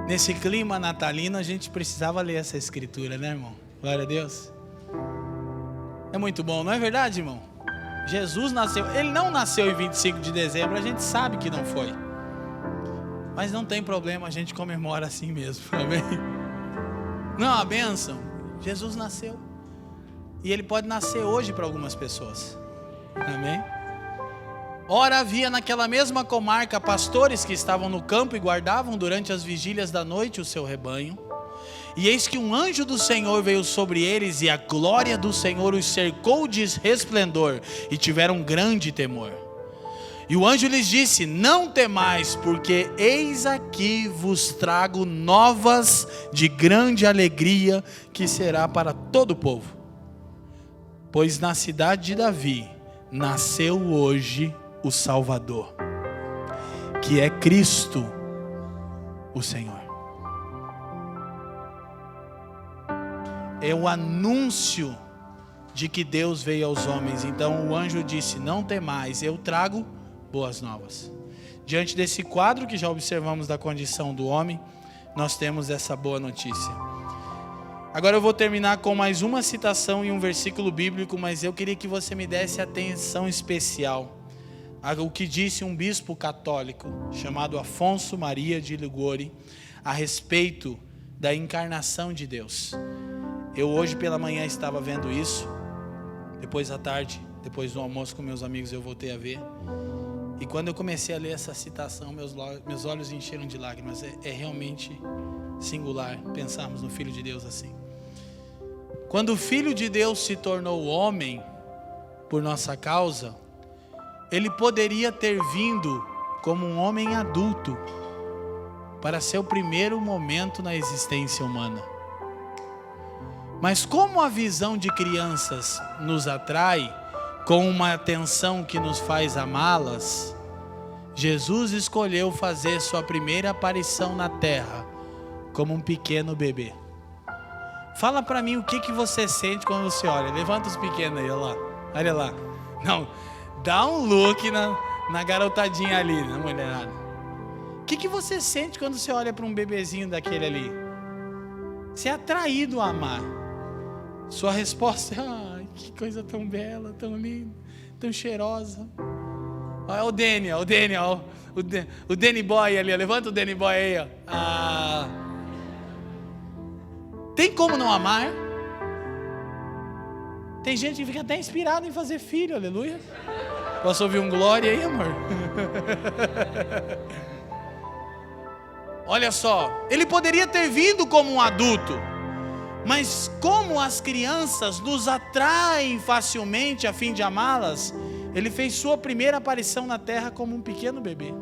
Nesse clima natalino, a gente precisava ler essa escritura, né, irmão? Glória a Deus. É muito bom, não é verdade, irmão? Jesus nasceu, ele não nasceu em 25 de dezembro, a gente sabe que não foi. Mas não tem problema, a gente comemora assim mesmo, amém? Não é uma bênção? Jesus nasceu. E ele pode nascer hoje para algumas pessoas, amém? Ora, havia naquela mesma comarca pastores que estavam no campo e guardavam durante as vigílias da noite o seu rebanho. E eis que um anjo do Senhor veio sobre eles, e a glória do Senhor os cercou de resplendor, e tiveram grande temor. E o anjo lhes disse: não temais, porque eis aqui vos trago novas de grande alegria, que será para todo o povo. Pois na cidade de Davi nasceu hoje o Salvador, que é Cristo o Senhor. É o anúncio de que Deus veio aos homens. Então o anjo disse: não temais, eu trago boas novas. Diante desse quadro que já observamos da condição do homem, nós temos essa boa notícia. Agora eu vou terminar com mais uma citação e um versículo bíblico, mas eu queria que você me desse atenção especial ao que disse um bispo católico chamado Afonso Maria de Liguori a respeito da encarnação de Deus. Eu hoje pela manhã estava vendo isso, depois à tarde, depois do almoço com meus amigos eu voltei a ver. E quando eu comecei a ler essa citação, meus olhos encheram de lágrimas. É realmente singular pensarmos no Filho de Deus assim. Quando o Filho de Deus se tornou homem por nossa causa, ele poderia ter vindo como um homem adulto para seu primeiro momento na existência humana. Mas como a visão de crianças nos atrai, com uma atenção que nos faz amá-las, Jesus escolheu fazer sua primeira aparição na terra como um pequeno bebê. Fala para mim o que você sente quando você olha. Levanta os pequenos aí, olha lá. Não, dá um look na garotadinha ali, na mulherada. O que você sente quando você olha para um bebezinho daquele ali? Você é atraído a amar. Sua resposta é: que coisa tão bela, tão linda, tão cheirosa. Olha o Danny Boy ali, levanta o Danny Boy aí, ó. Tem como não amar? Tem gente que fica até inspirado em fazer filho, aleluia. Posso ouvir um glória aí, amor? Olha só, ele poderia ter vindo como um adulto, mas como as crianças nos atraem facilmente a fim de amá-las, ele fez sua primeira aparição na terra como um pequeno bebê.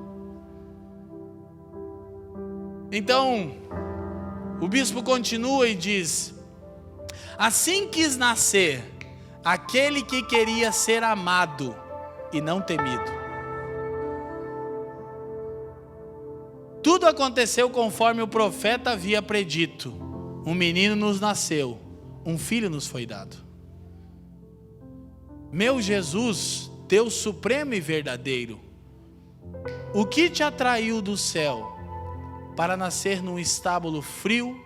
Então, o bispo continua e diz: assim quis nascer aquele que queria ser amado e não temido. Tudo aconteceu conforme o profeta havia predito. Um menino nos nasceu, um filho nos foi dado. Meu Jesus, Deus supremo e verdadeiro, o que te atraiu do céu para nascer num estábulo frio,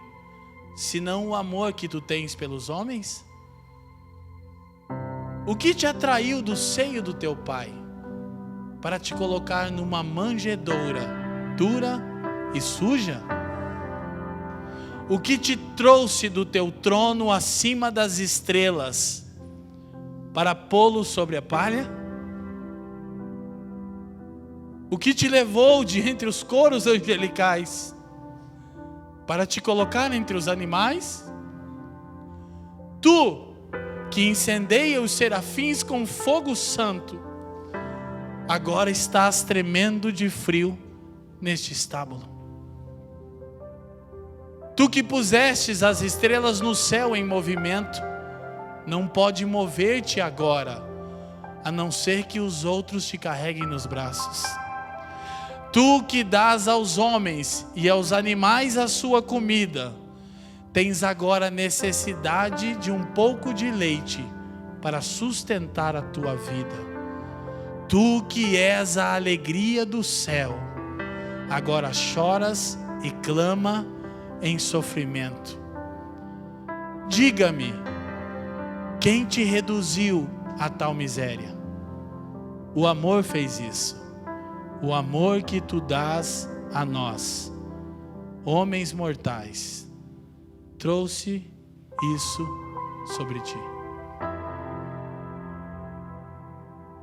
senão o amor que tu tens pelos homens? O que te atraiu do seio do teu pai para te colocar numa manjedoura dura e suja? O que te trouxe do teu trono acima das estrelas para pô-lo sobre a palha? O que te levou de entre os coros angelicais para te colocar entre os animais? Tu, que incendeia os serafins com fogo santo, agora estás tremendo de frio neste estábulo. Tu que pusestes as estrelas no céu em movimento, não pode mover-te agora, a não ser que os outros te carreguem nos braços. Tu que dás aos homens e aos animais a sua comida, tens agora necessidade de um pouco de leite para sustentar a tua vida. Tu que és a alegria do céu, agora choras e clama em sofrimento. Diga-me, quem te reduziu a tal miséria? O amor fez isso. O amor que tu dás a nós, homens mortais, trouxe isso sobre ti.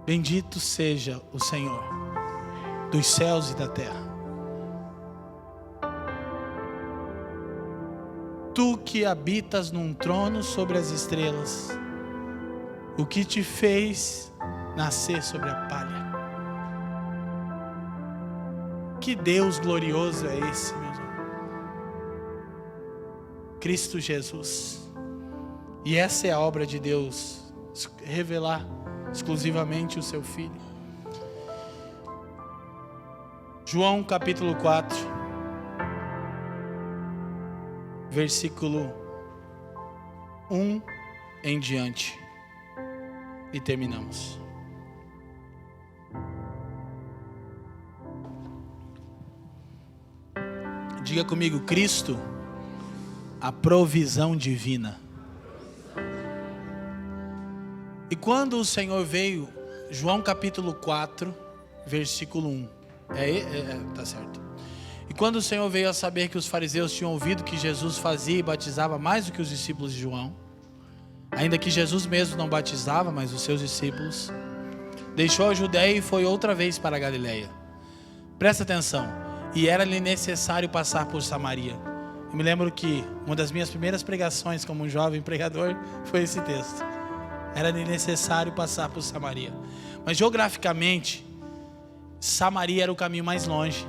Bendito seja o Senhor dos céus e da terra. Tu que habitas num trono sobre as estrelas, o que te fez nascer sobre a palha. Que Deus glorioso é esse, meus irmãos? Cristo Jesus. E essa é a obra de Deus, revelar exclusivamente o seu Filho. João capítulo 4, versículo 1 em diante. E terminamos. Diga comigo: Cristo, a provisão divina. E quando o Senhor veio, João capítulo 4, versículo 1. Tá certo. E quando o Senhor veio a saber que os fariseus tinham ouvido que Jesus fazia e batizava mais do que os discípulos de João, ainda que Jesus mesmo não batizava, mas os seus discípulos, deixou a Judéia e foi outra vez para a Galileia. Presta atenção. E era-lhe necessário passar por Samaria. Eu me lembro que uma das minhas primeiras pregações como um jovem pregador foi esse texto. Era-lhe necessário passar por Samaria. Mas geograficamente, Samaria era o caminho mais longe.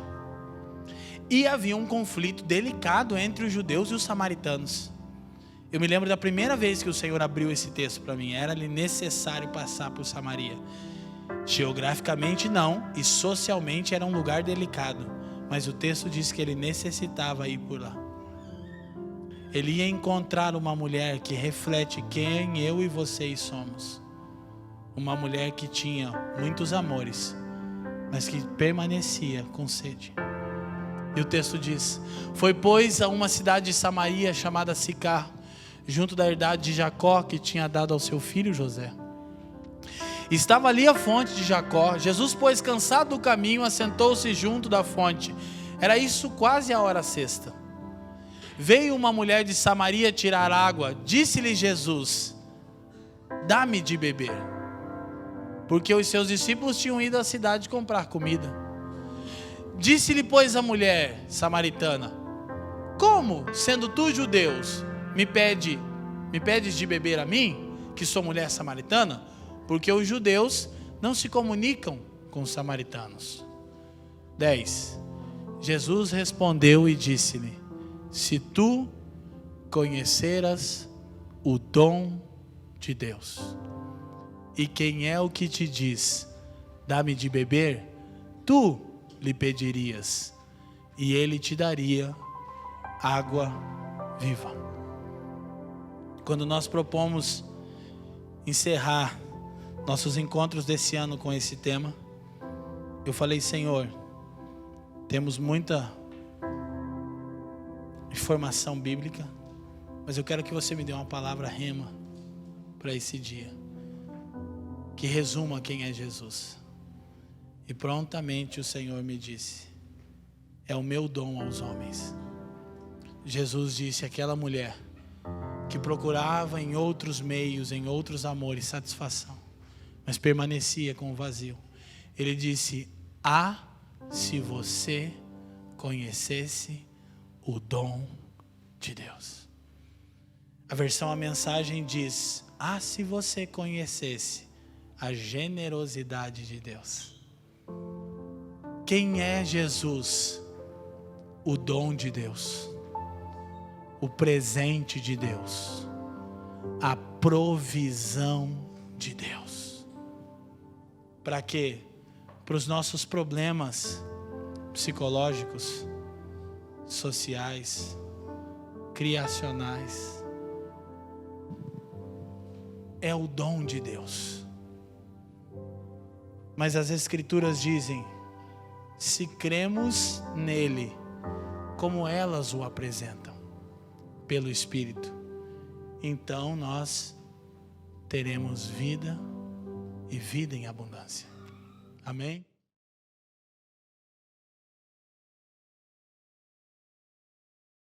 E havia um conflito delicado entre os judeus e os samaritanos. Eu me lembro da primeira vez que o Senhor abriu esse texto para mim. Era-lhe necessário passar por Samaria. Geograficamente não, e socialmente era um lugar delicado. Mas o texto diz que ele necessitava ir por lá. Ele ia encontrar uma mulher que reflete quem eu e vocês somos. Uma mulher que tinha muitos amores, mas que permanecia com sede. E o texto diz: foi pois a uma cidade de Samaria chamada Sicar, junto da herdade de Jacó, que tinha dado ao seu filho José. Estava ali a fonte de Jacó. Jesus, pois, cansado do caminho, assentou-se junto da fonte. Era isso quase a hora sexta. Veio uma mulher de Samaria tirar água. Disse-lhe Jesus: dá-me de beber. Porque os seus discípulos tinham ido à cidade comprar comida. Disse-lhe, pois, a mulher samaritana: como, sendo tu judeus, me pedes de beber a mim, que sou mulher samaritana? Porque os judeus não se comunicam com os samaritanos. 10. Jesus respondeu e disse-lhe: se tu conheceras o dom de Deus, e quem é o que te diz, dá-me de beber, tu lhe pedirias, e ele te daria água viva. Quando nós propomos encerrar nossos encontros desse ano com esse tema, eu falei: Senhor, temos muita informação bíblica, mas eu quero que você me dê uma palavra rema para esse dia, que resuma quem é Jesus. E prontamente o Senhor me disse: é o meu dom aos homens. Jesus disse: aquela mulher que procurava em outros meios, em outros amores, satisfação, mas permanecia com o vazio. Ele disse: se você conhecesse o dom de Deus. A mensagem diz: se você conhecesse a generosidade de Deus. Quem é Jesus? O dom de Deus, o presente de Deus, a provisão de Deus. Para quê? Para os nossos problemas psicológicos, sociais, criacionais. É o dom de Deus. Mas as Escrituras dizem: se cremos nele, como elas o apresentam, pelo Espírito, então nós teremos vida e vida em abundância. Amém?